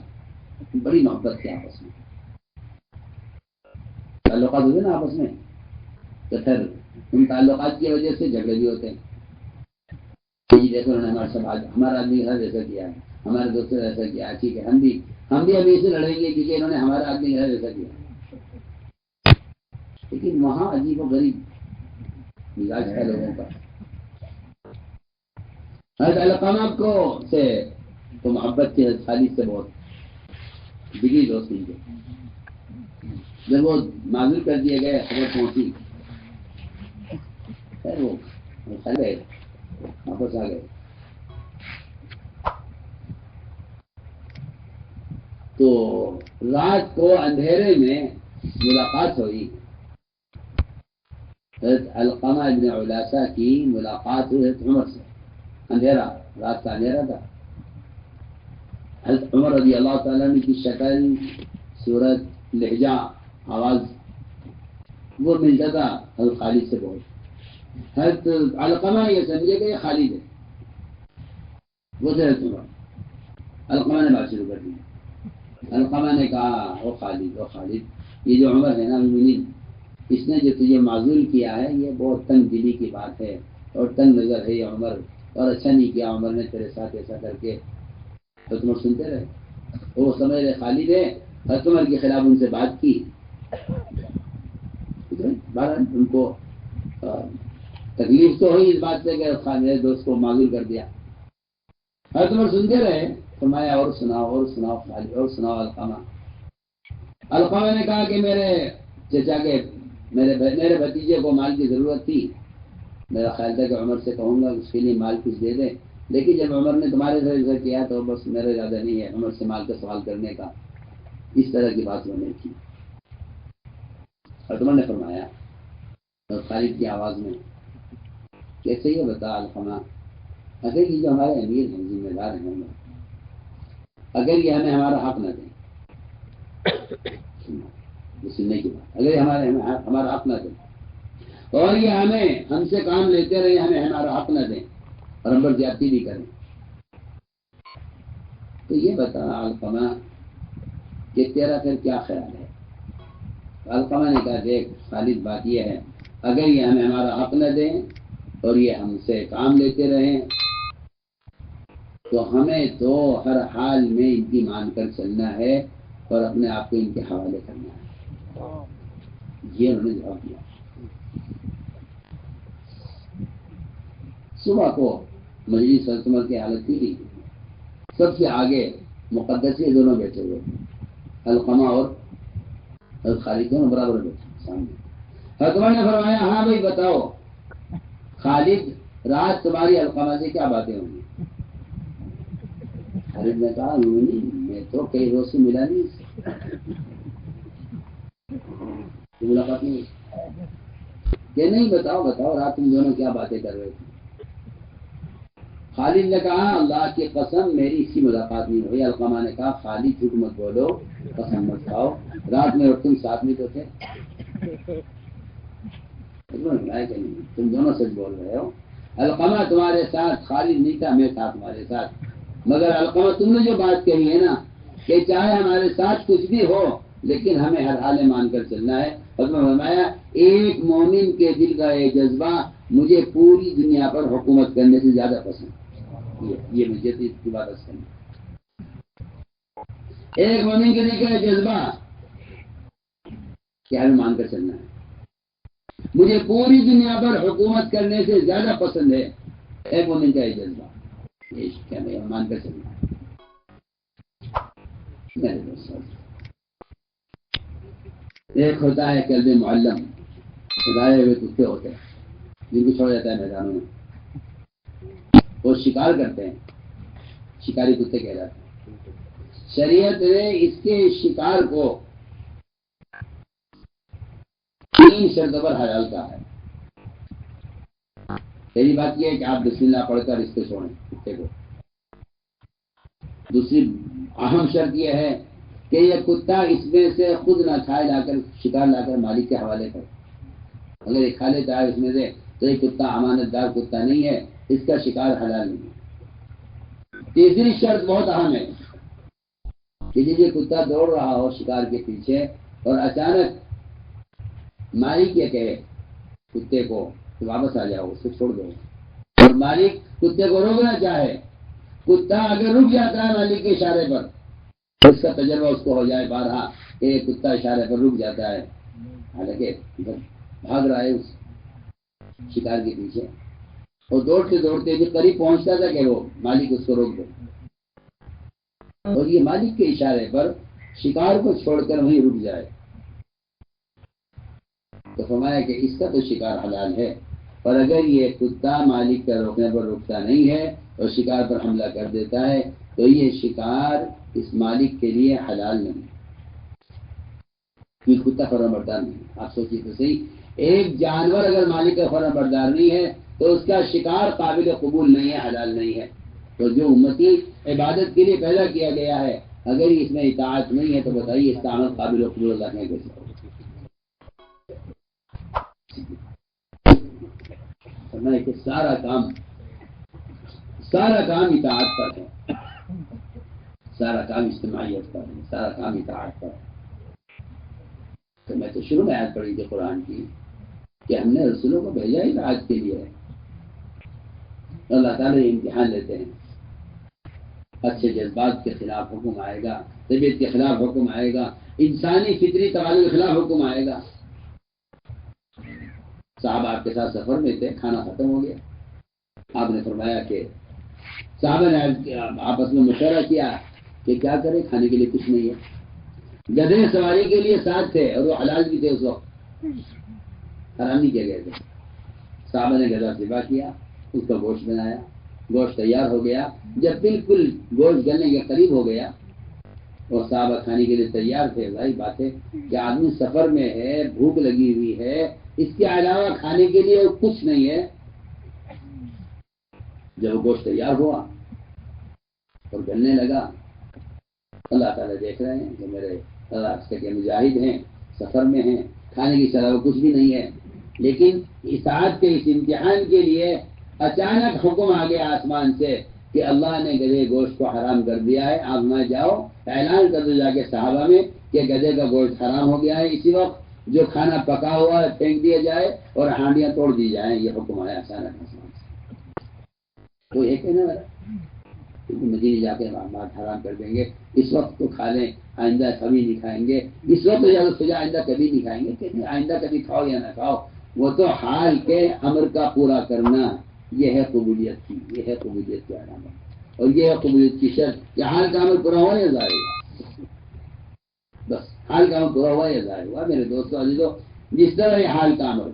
بڑی محبت تھی آپس میں، تعلقات ہوتے نا آپس میں، تو پھر ان تعلقات کی وجہ سے جھگڑے بھی ہوتے ہیں کہ جی دیکھو انہوں نے ہمارے ساتھ ہمارا آدمی گھر ایسا کیا ہے، ہمارے دوست نے ایسا کیا، ٹھیک ہے ہم بھی ابھی سے لڑیں گے کیونکہ انہوں نے ہمارا آدمی گھر ایسا کیا۔ لیکن وہاں عجیب و غریب مزاج ہے لوگوں کا۔ حضرت علقمہ کو سے تو محبت تھی، حضرت خالد سے بہت جگری دوست ان کے۔ جب وہ معذور کر دیے گئے، خبر پہنچی، خیر وہ کھل گئے، واپس آ گئے۔ تو رات کو اندھیرے میں ملاقات ہوئی، حضرت علقمہ ابن علاسہ کی ملاقات ہوئی حضرت عمر سے، اندھیرا، رات کا اندھیرا تھا۔ حضرت عمر رضی اللہ تعالیٰ عنہ کی شکل، صورت، لہجہ، آواز وہ ملتا تھا حضرت خالد سے بہت۔ حضرت علقمہ یہ سمجھے کہ یہ خالد ہے، وہ تھے حضرت عمر۔ علقمہ نے بات شروع کر دی، علقمہ نے کہا او خالد، یہ جو عمر ہے نا مومنین، اس نے جو تجھے معذول کیا ہے یہ بہت تنگ دلی کی بات ہے اور تنگ نظر ہے یہ عمر، اور اچھا نہیں کیا عمر نے تیرے ساتھ ایسا کر کے۔ تو تم سنتے رہے، وہ سمجھ رہے خالد ہے، اور عمر کے خلاف ان سے بات کی، بہرحال ان کو تکلیف تو ہوئی اس بات سے کہ میرے دوست کو معذول کر دیا۔ حضرت عمر سنتے رہے، فرمایا اور سناؤ خالد، اور سناؤ علقمہ۔ علقمہ نے کہا کہ میرے چچا کے میرے بھتیجے کو مال کی ضرورت تھی، میرا خیال تھا کہ عمر سے کہوں گا اس کے لیے مال کچھ دے دے، لیکن جب عمر نے تمہارے سے کیا تو بس میرا ارادہ نہیں ہے عمر سے مال کا سوال کرنے کا، اس طرح کی بات میں نے کی۔ اور عمر نے فرمایا اور خالد کی آواز میں، کیسے یہ بتا علقمہ، اگر یہ جو ہمارے امیر ہیں، ذمہ دار ہیں، اگر یہ ہمیں ہمارا حق نہ دیں، سننے کی بات، اگر یہ ہمارا حق نہ دیں اور یہ ہم سے کام لیتے رہے، ہمیں ہمارا حق نہ دیں اور ہم پر زیادتی بھی کریں، تو یہ بتا علقمہ کہ تیرا پھر کیا خیال ہے؟ علقمہ نے کہا دیکھ خالد، بات یہ ہے اگر یہ ہمیں ہمارا حق نہ دیں اور یہ ہم سے کام لیتے رہیں تو ہمیں تو ہر حال میں ان کی مان کر چلنا ہے اور اپنے آپ کو ان کے حوالے کرنا ہے۔ یہ انہوں نے جواب دیا۔ صبح کو مجلس سلطنت کی حالت تھی، سب سے آگے مقدس یہ دونوں بیٹھے ہوئے، علقمہ اور حضرت خالد دونوں برابر بیٹھے سامنے۔ حضرت عمر نے فرمایا ہاں بھائی بتاؤ خالد، رات تمہاری علقمہ سے کیا باتیں ہوں گی؟ خالد نے کہا نہیں، میں تو کئی روز سے ملا نہیں، ملاقات نہیں ہوئی کہ نہیں؟ بتاؤ بتاؤ رات تم دونوں کیا باتیں کر رہے تھے؟ خالد نے کہا اللہ کی قسم میری اس کی ملاقات نہیں ہوئی. علقمہ نے کہا خالد جھوٹ مت بولو، قسم مت کھاؤ، رات میں اور تم ساتھ میں تو تھے. تم دونوں سچ بول رہے ہو. علقمہ تمہارے ساتھ، خالد نہیں تھا، میں تھا تمہارے ساتھ. مگر علقمہ تم نے جو بات کہی ہے نا کہ چاہے ہمارے ساتھ کچھ بھی ہو لیکن ہمیں ہر حال مان کر چلنا ہے. اور میں فرمایا ایک مومن کے دل کا یہ جذبہ مجھے پوری دنیا پر حکومت کرنے سے زیادہ پسند. یہ مجھے تو اس کی بات کرنا. ایک مومن کے دل کا یہ جذبہ کہ ہمیں مان کر چلنا ہے مجھے پوری دنیا پر حکومت کرنے سے زیادہ پسند ہے. ایک مومن کا یہ جذبہ کیا میں مان کر چلنا ہے. میرے دوستوں، ایک ہوتا ہے کلب معلم، ہدایے ہوئے کتے ہوتے ہیں جن کو چھوڑا جاتا ہے میدانوں میں، وہ شکار کرتے ہیں، شکاری کتے کہہ جاتے ہیں. شریعت نے اس کے شکار کو 3 شرطوں پر حلال کہا ہے. پہلی بات یہ ہے کہ آپ بسم اللہ پڑھ کر اس کو چھوڑیں کتے کو. دوسری اہم شرط یہ ہے کہ یہ کتا اس میں سے خود نہ کھائے، لا کر شکار لا کر مالک کے حوالے کرے. اگر یہ کھا لیتا ہے اس میں سے تو یہ کتا امانت دار کتا نہیں ہے، اس کا شکار حلال نہیں ہے. تیسری شرط بہت اہم ہے کہ یہ کتا دوڑ رہا ہو شکار کے پیچھے اور اچانک مالک یہ کہے کتے کو تو واپس آ جاؤ، اس کو چھوڑ دو، اور مالک کتے کو روکنا چاہے، کتا اگر رک جاتا ہے مالک کے اشارے پر تو اس کا تجربہ اس کو ہو جائے بارہا کہ یہ کتا اشارے پر رک جاتا ہے، حالانکہ بھاگ رہا ہے اس شکار کے پیچھے، اور دوڑتے دوڑتے بھی قریب پہنچتا تھا کہ وہ مالک اس کو روک دے، اور یہ مالک کے اشارے پر شکار کو چھوڑ کر وہیں رک جائے تو فرمایا کہ اس کا تو شکار حلال ہے. اور اگر یہ کتا مالک کا روکنے پر رکتا نہیں ہے اور شکار پر حملہ کر دیتا ہے تو یہ شکار اس مالک کے لیے حلال نہیں. یہ کتا فرمان بردار نہیں. آپ سوچیے تو صحیح، ایک جانور اگر مالک کا فرمان بردار نہیں ہے تو اس کا شکار قابل قبول نہیں ہے، حلال نہیں ہے. تو جو امتی عبادت کے لیے پیدا کیا گیا ہے اگر اس میں اطاعت نہیں ہے تو بتائیے اس کا عمل قابل قبول اللہ نے کیسے ہوگا. کہ سارا کام اطاعت پر ہے، سارا کام اجتماعیت پر ہے، سارا کام اطاعت پر ہے. تو میں تو شروع میں آیت پڑھی تھی قرآن کی کہ ہم نے رسولوں کو بھیجا ہی اطاعت کے لیے ہے. اللہ تعالیٰ امتحان لیتے ہیں، اچھے جذبات کے خلاف حکم آئے گا، طبیعت کے خلاف حکم آئے گا، انسانی فطری تقاضے کے خلاف حکم آئے گا. صحابہ آپ کے ساتھ سفر میں تھے، کھانا ختم ہو گیا، آپ نے فرمایا کہ صحابہ نے آپس میں مشورہ کیا کہ کیا کریں، کھانے کے لیے کچھ نہیں ہے. گدھے سواری کے لیے ساتھ تھے اور وہ حلال بھی تھے، اس وقت حرام نہیں کیے گئے تھے. صحابہ نے گدھا ذبح کیا، اس کا گوشت بنایا، گوشت تیار ہو گیا. جب بالکل گوشت گلنے کے قریب ہو گیا اور صحابہ کھانے کے لیے تیار تھے، بھائی بات ہے کہ آدمی سفر میں ہے، بھوک لگی ہوئی ہے، اس کے علاوہ کھانے کے لیے کچھ نہیں ہے. جب گوشت تیار ہوا اور گلنے لگا، اللہ تعالیٰ دیکھ رہے ہیں کہ میرے اللہ کے مجاہد ہیں، سفر میں ہیں، کھانے کے علاوہ کچھ بھی نہیں ہے. لیکن اطاعت کے اس امتحان کے لیے اچانک حکم آ گیا آسمان سے کہ اللہ نے گدھے گوشت کو حرام کر دیا ہے. آپ نہ جاؤ، اعلان کر دو جا کے صحابہ میں کہ گدھے کا گوشت حرام ہو گیا ہے. اسی وقت جو کھانا پکا ہوا ہے پھینک دیا جائے اور ہانڈیاں توڑ دی جائیں. یہ حکم آیا اچانک آسمان سے. تو ایک ہے نا مدینے جا کے بات حرام کر دیں گے، اس وقت تو کھا لیں، آئندہ کبھی نہیں کھائیں گے. اس وقت تو سجا آئندہ کبھی نہیں کھائیں گے، کہ آئندہ کبھی کھاؤ یا نہ کھاؤ. وہ تو حال کے امر کا پورا کرنا، یہ ہے قبولیت کی، یہ ہے قبولیت کی علامت، اور یہ ہے قبولیت کی شرط کہ حال کا عمل پورا ہوا یا ظاہر ہوا. بس حال کا عمل پورا ہوا یا ظاہر ہوا. میرے دوستوں عزیزوں، جس طرح یہ حال کا عمل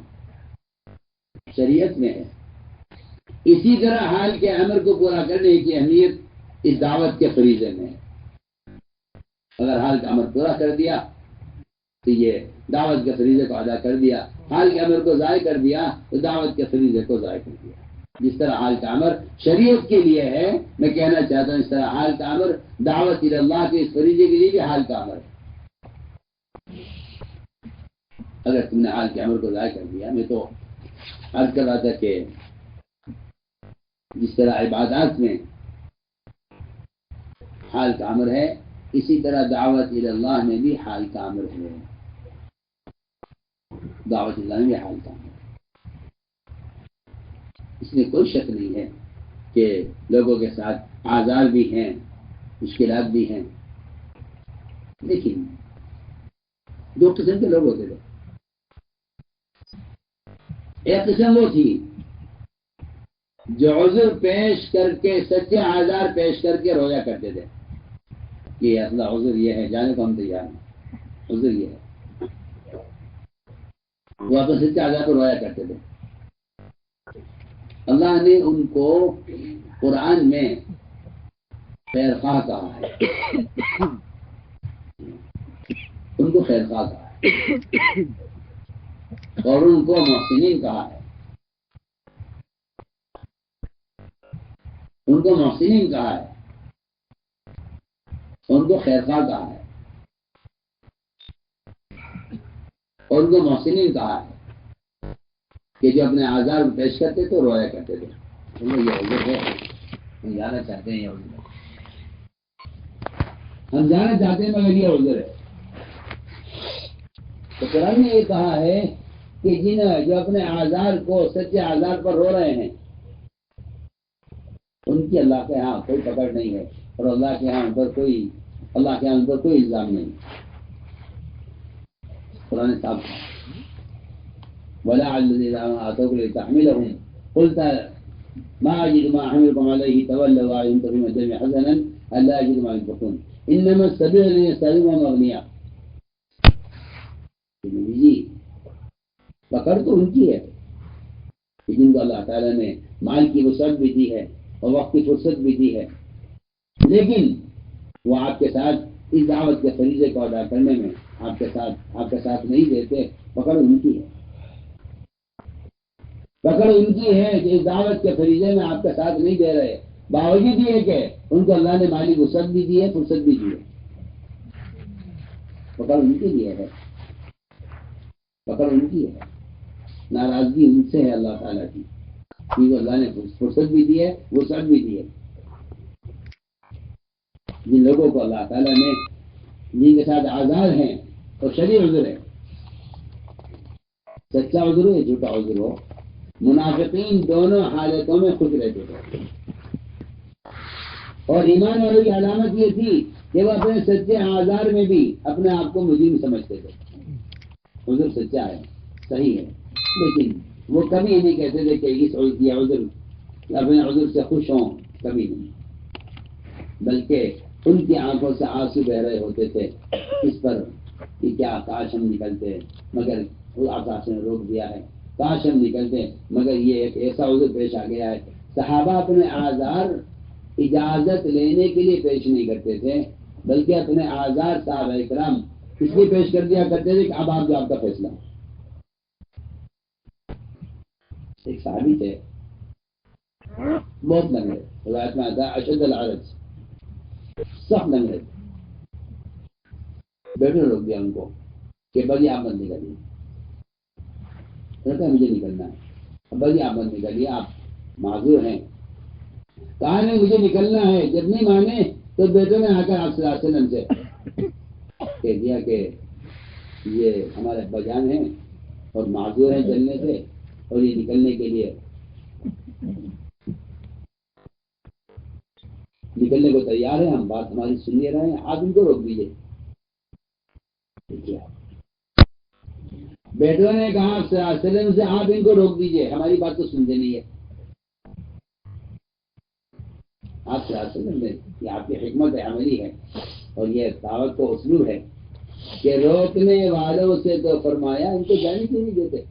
شریعت میں ہے، اسی طرح حال کے عمل کو پورا کرنے کی اہمیت اس دعوت کے فریضے میں ہے. اگر حال کا عمل پورا کر دیا تو یہ دعوت کے فریضے کو ادا کر دیا، حال کے امر کو ضائع کر دیا تو دعوت کے فریضے کو ضائع کر دیا۔ جس طرح حال کا امر شریعت کے لیے ہے، میں کہنا چاہتا ہوں اس طرح حال کا امر دعوت اللہ کے اس فریضے کے لیے بھی حال کا امر ہے۔ اگر تم نے حال کے امر کو ضائع کر دیا، میں تو عرض کر رہا تھا کہ جس طرح عبادات میں حال کا امر ہے، اسی طرح دعوت اللہ میں بھی حال کا امر ہے۔ دعوت اللہ میں بھی حال کا امر ہے۔ اس میں کوئی شک نہیں ہے کہ لوگوں کے ساتھ آزار بھی ہیں، مشکلات بھی ہیں، لیکن دو قسم کے لوگ ہوتے تھے۔ ایک قسم وہ تھی جو عذر پیش کر کے، سچے آزار پیش کر کے رویا کرتے تھے کہ اصلا عذر یہ ہے، جانے کو ہم تیار ہیں، عذر یہ ہے، وہ اپنے سچے آزار کو رویا کرتے تھے۔ اللہ نے ان کو قرآن میں خیر خواہ کہا ہے، ان کو خیر خواہ کہا ہے اور ان کو محسنین کہا ہے، ان کو محسنین کہا ہے، ان کو خیر خواہ کہا ہے اور ان کو محسنین کہا ہے کہ جو اپنے آزار پیش کرتے تھے رویا کرتے تھے۔ یہ عذر ہے، ہم جانا چاہتے ہیں، یہ عذر ہے، ہم جانا چاہتے ہیں مگر یہ عذر ہے۔ تو قرآن نے یہ کہا ہے کہ جو اپنے آزار کو، سچے آزار پر رو رہے ہیں، ان کی اللہ کے ہاں کوئی پکڑ نہیں ہے اور اللہ کے ہاں ان پر کوئی الزام نہیں۔ قرآن صاحب ولا الذين آتوك لتحملهم قلت ما أجد ما أحملكم عليه تولوا وأعينكم في مدام حزنا ألا يجدوا ما ينفقون إنما السبيل الذين يستعينون أغنياء۔ جی پکڑ تو ان کی ہے، جن کو اللہ تعالیٰ نے مال کی وسعت بھی دی ہے اور وقت کی فرصت بھی دی ہے، لیکن وہ آپ کے ساتھ اس دعوت کے فریضے کو ادا کرنے میں آپ کے ساتھ نہیں دیتے۔ پکڑ ان کی ہے، پکڑ ان کی ہے کہ اس دعوت کے فریضے میں آپ کا ساتھ نہیں دے رہے، باوجود یہ کہ ان کو اللہ نے مالی وسعت بھی دی ہے، فرصت بھی دی ہے۔ پکڑ ان کے لیے ہے، پکڑ ان کی ہے، ناراضگی ان سے ہے اللہ تعالیٰ کی، کیونکہ اللہ نے فرصت بھی دی ہے، وسعت بھی دی ہے۔ جن لوگوں کو اللہ تعالیٰ نے، جن کے ساتھ آزار ہیں اور شرعی عذر ہے، سچا عذر ہو یا جھوٹا عذر ہو، منافقین دونوں حالتوں میں خوش رہتے تھے۔ اور ایمان والوں کی علامت یہ تھی کہ وہ اپنے سچے آزار میں بھی اپنے آپ کو مجرم سمجھتے تھے۔ عذر سچا ہے، صحیح ہے، لیکن وہ کبھی نہیں کہتے تھے کہ اس عذر اپنے عذر سے خوش ہوں، کبھی نہیں، بلکہ ان کی آنکھوں سے آنسو بہ رہے ہوتے تھے اس پر کہ کیا کاش ہم نکلتے، مگر آکاش نے روک دیا ہے، کاش ہم نکلتے مگر یہ ایک ایسا عذر پیش آ گیا ہے۔ صحابہ اپنے آزار اجازت لینے کے لیے پیش نہیں کرتے تھے، بلکہ اپنے آزار صحابہ اکرام اس لیے پیش کر دیا کرتے تھے کہ اب آپ جو آپ کا فیصلہ۔ ایک صحابی تھے بہت لنگڑے، روایت میں آتا ہے اشد العرج، سخت لنگڑے، بیٹھے روک دیا ان کو کہ بھائی آپ مت نکلیے، کہتا ہے مجھے نکلنا ہے، بھائی آپ مت نکلیے، آپ معذور ہیں۔ کہا نہیں مجھے نکلنا ہے، جب نہیں مانے تو بیٹوں نے آ کر آپ صلی اللہ علیہ وسلم سے کہہ دیا کہ یہ ہمارے ابا جان ہیں اور معذور ہیں چلنے سے، اور یہ نکلنے کے لیے نکلنے کو تیار ہے، ہم بات ہماری سن لے رہے ہیں، آپ ان کو روک دیجیے۔ بیٹوں نے کہا صلی اللہ علیہ وسلم سے آپ ان کو روک دیجیے، ہماری بات تو سنتے نہیں ہے۔ آپ صلی اللہ علیہ وسلم نے، یہ آپ کی حکمت عملی ہے اور یہ دعوت کو اسلوب ہے کہ روکنے والوں سے تو فرمایا ان کو جانے کیوں نہیں دیتے؟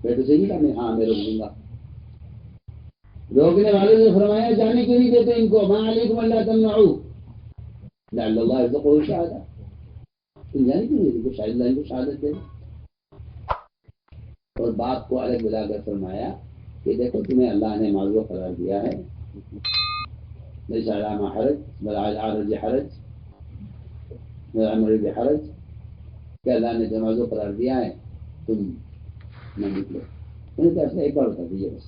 بیٹوں سے نہیں کہا ہاں میں روک دوں گا، روکنے والوں سے فرمایا جانے کیوں نہیں دیتے ان کو؟ ما علیکم اللہ تمنعوا لعل اللہ یرزقہ شہادہ، تم جانے کیوں نہیں کو شاید اللہ کو شہادت دے. اور باپ کو الگ بلا کر فرمایا کہ دیکھو تمہیں اللہ نے معذور قرار دیا ہے، لیس علی ما حرج بل علی العرج حرج والامر بحرج، کہ اللہ نے تمہیں معذور قرار دیا ہے، تم نہ نکلو. میں نے کہا ایک بار بتا دیجیے بس،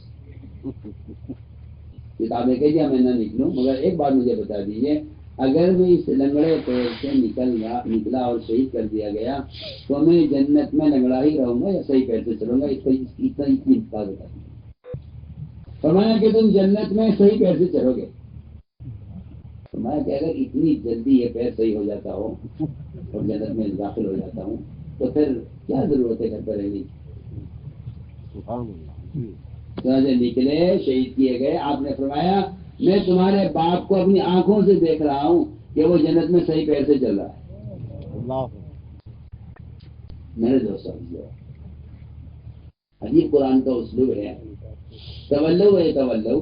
کتابیں کہہ دیا میں نہ نکلوں، مگر ایک بات مجھے بتا دیجیے، اگر میں اس لنگڑے پیر سے نکلا اور شہید کر دیا گیا تو میں جنت میں لنگڑا ہی رہوں گا یا صحیح پیر سے چلوں گا؟ اس کو اتنی بتا دیتا. فرمایا کہ تم جنت میں صحیح پیر سے چلو گے. فرمایا کہ اگر اتنی جلدی یہ پیر صحیح ہو جاتا ہو اور جنت میں داخل ہو جاتا ہوں تو پھر کیا ضرورت ہے گھر پر رہنے کی؟ نکلے، شہید کیے گئے. آپ نے فرمایا میں تمہارے باپ کو اپنی آنکھوں سے دیکھ رہا ہوں کہ وہ جنت میں صحیح پیر سے چل رہا ہے. میرے دوستوں، عجیب قرآن کا اسلوب ہے. تولو و تولو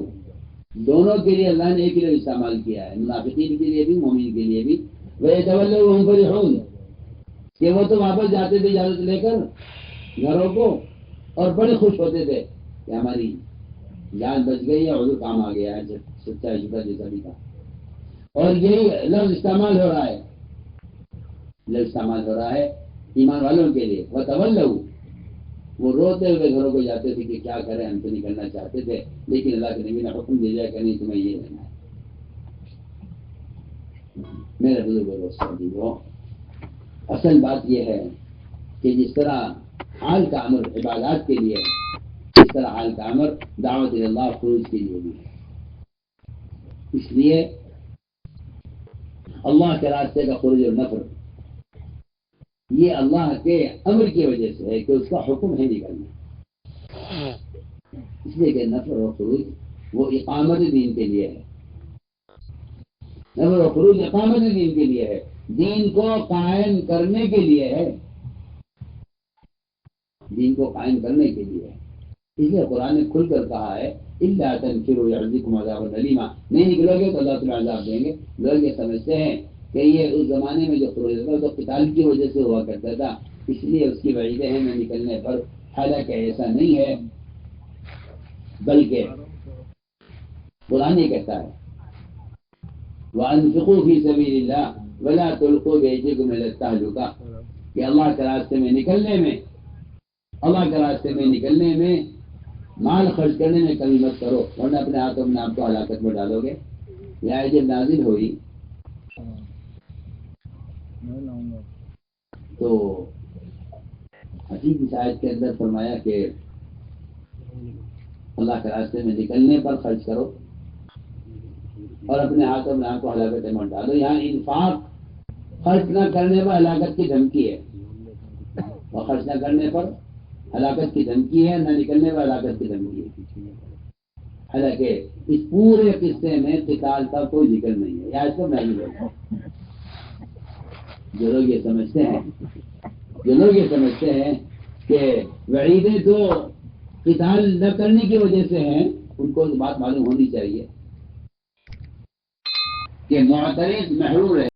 دونوں کے لیے اللہ نے ایک ہی استعمال کیا ہے، منافقین کے لیے بھی مومن کے لیے بھی. وہ تولو وہم فرحون کہ وہ تو واپس جاتے تھے اجازت لے کر گھروں کو اور بڑے خوش ہوتے تھے کہ ہماری جان بچ گئی ہے، حضور کام آ گیا ہے، سچا شدہ جیسا بھی تھا. اور یہی لفظ استعمال ہو رہا ہے، لفظ استعمال ہو رہا ہے ایمان والوں کے لیے. وہ تولو وہ روتے ہوئے گھروں کو جاتے تھے کہ کیا کریں، ہم تو نکلنا چاہتے تھے لیکن اللہ کے نبی نے حکم دے دیا کہ نہیں تمہیں یہ رہنا ہے. میرے بزرگوں، اصل بات یہ ہے کہ جس طرح حال کا امر عبادات کے لیے ہے، اس طرح حال کا امر دعوت اللہ خروج کے لیے بھی ہے. اس لیے اللہ کے راستے کا خروج اور نفر یہ اللہ کے امر کی وجہ سے ہے کہ اس کا حکم ہے نکلنا. اس لیے کہ نفر و خروج وہ اقامت دین کے لیے ہے. نفر و خروج اقامت دین کے لیے ہے، دین کو قائم کرنے کے لیے ہے، دین کو قائم کرنے کے لیے ہے. اس لیے قرآن نے کھل کر کہا ہے الا تنفروا يعذبكم عذابا الیما، نہیں نکلو گے تو اللہ تمہیں عذاب دیں گے. لوگ یہ سمجھتے ہیں کہ یہ اس زمانے میں جو خروج تھا تو قتال کی وجہ سے ہوا کرتا تھا، اس لیے اس کی وعیدیں ہیں میں نکلنے پر. حالانکہ ایسا نہیں ہے، بلکہ قرآن یہ کہتا ہے وَأَنفِقُوا فِي سَبِيلِ اللَّهِ وَلَا تُلْقُوا بِأَيْدِيكُمْ إِلَى التَّهْلُكَةِ، کہ اللہ کے راستے میں نکلنے میں، اللہ کے راستے میں نکلنے میں مال خرچ کرنے میں کمی مت کرو ورنہ اپنے ہاتھوں میں آپ کو ہلاکت میں ڈالو گے. یہ آیت جب نازل ہوئی تو عجیب اس آیت کے اندر فرمایا کہ اللہ کے راستے میں نکلنے پر خرچ کرو اور اپنے ہاتھوں میں آپ کو ہلاکت میں ڈالو. یہاں انفاق خرچ نہ کرنے پر ہلاکت کی دھمکی ہے، اور خرچ نہ کرنے پر ہلاکت کی دھمکی ہے، نہ نکلنے پر ہلاکت کی دھمکی ہے. حالانکہ اس پورے قصے میں قتال کا کوئی ذکر نہیں ہے. آج تو میں جو لوگ یہ سمجھتے ہیں کہ وعیدیں تو قتال نہ کرنے کی وجہ سے ہیں، ان کو بات معلوم ہونی چاہیے کہ معترض محرور ہے.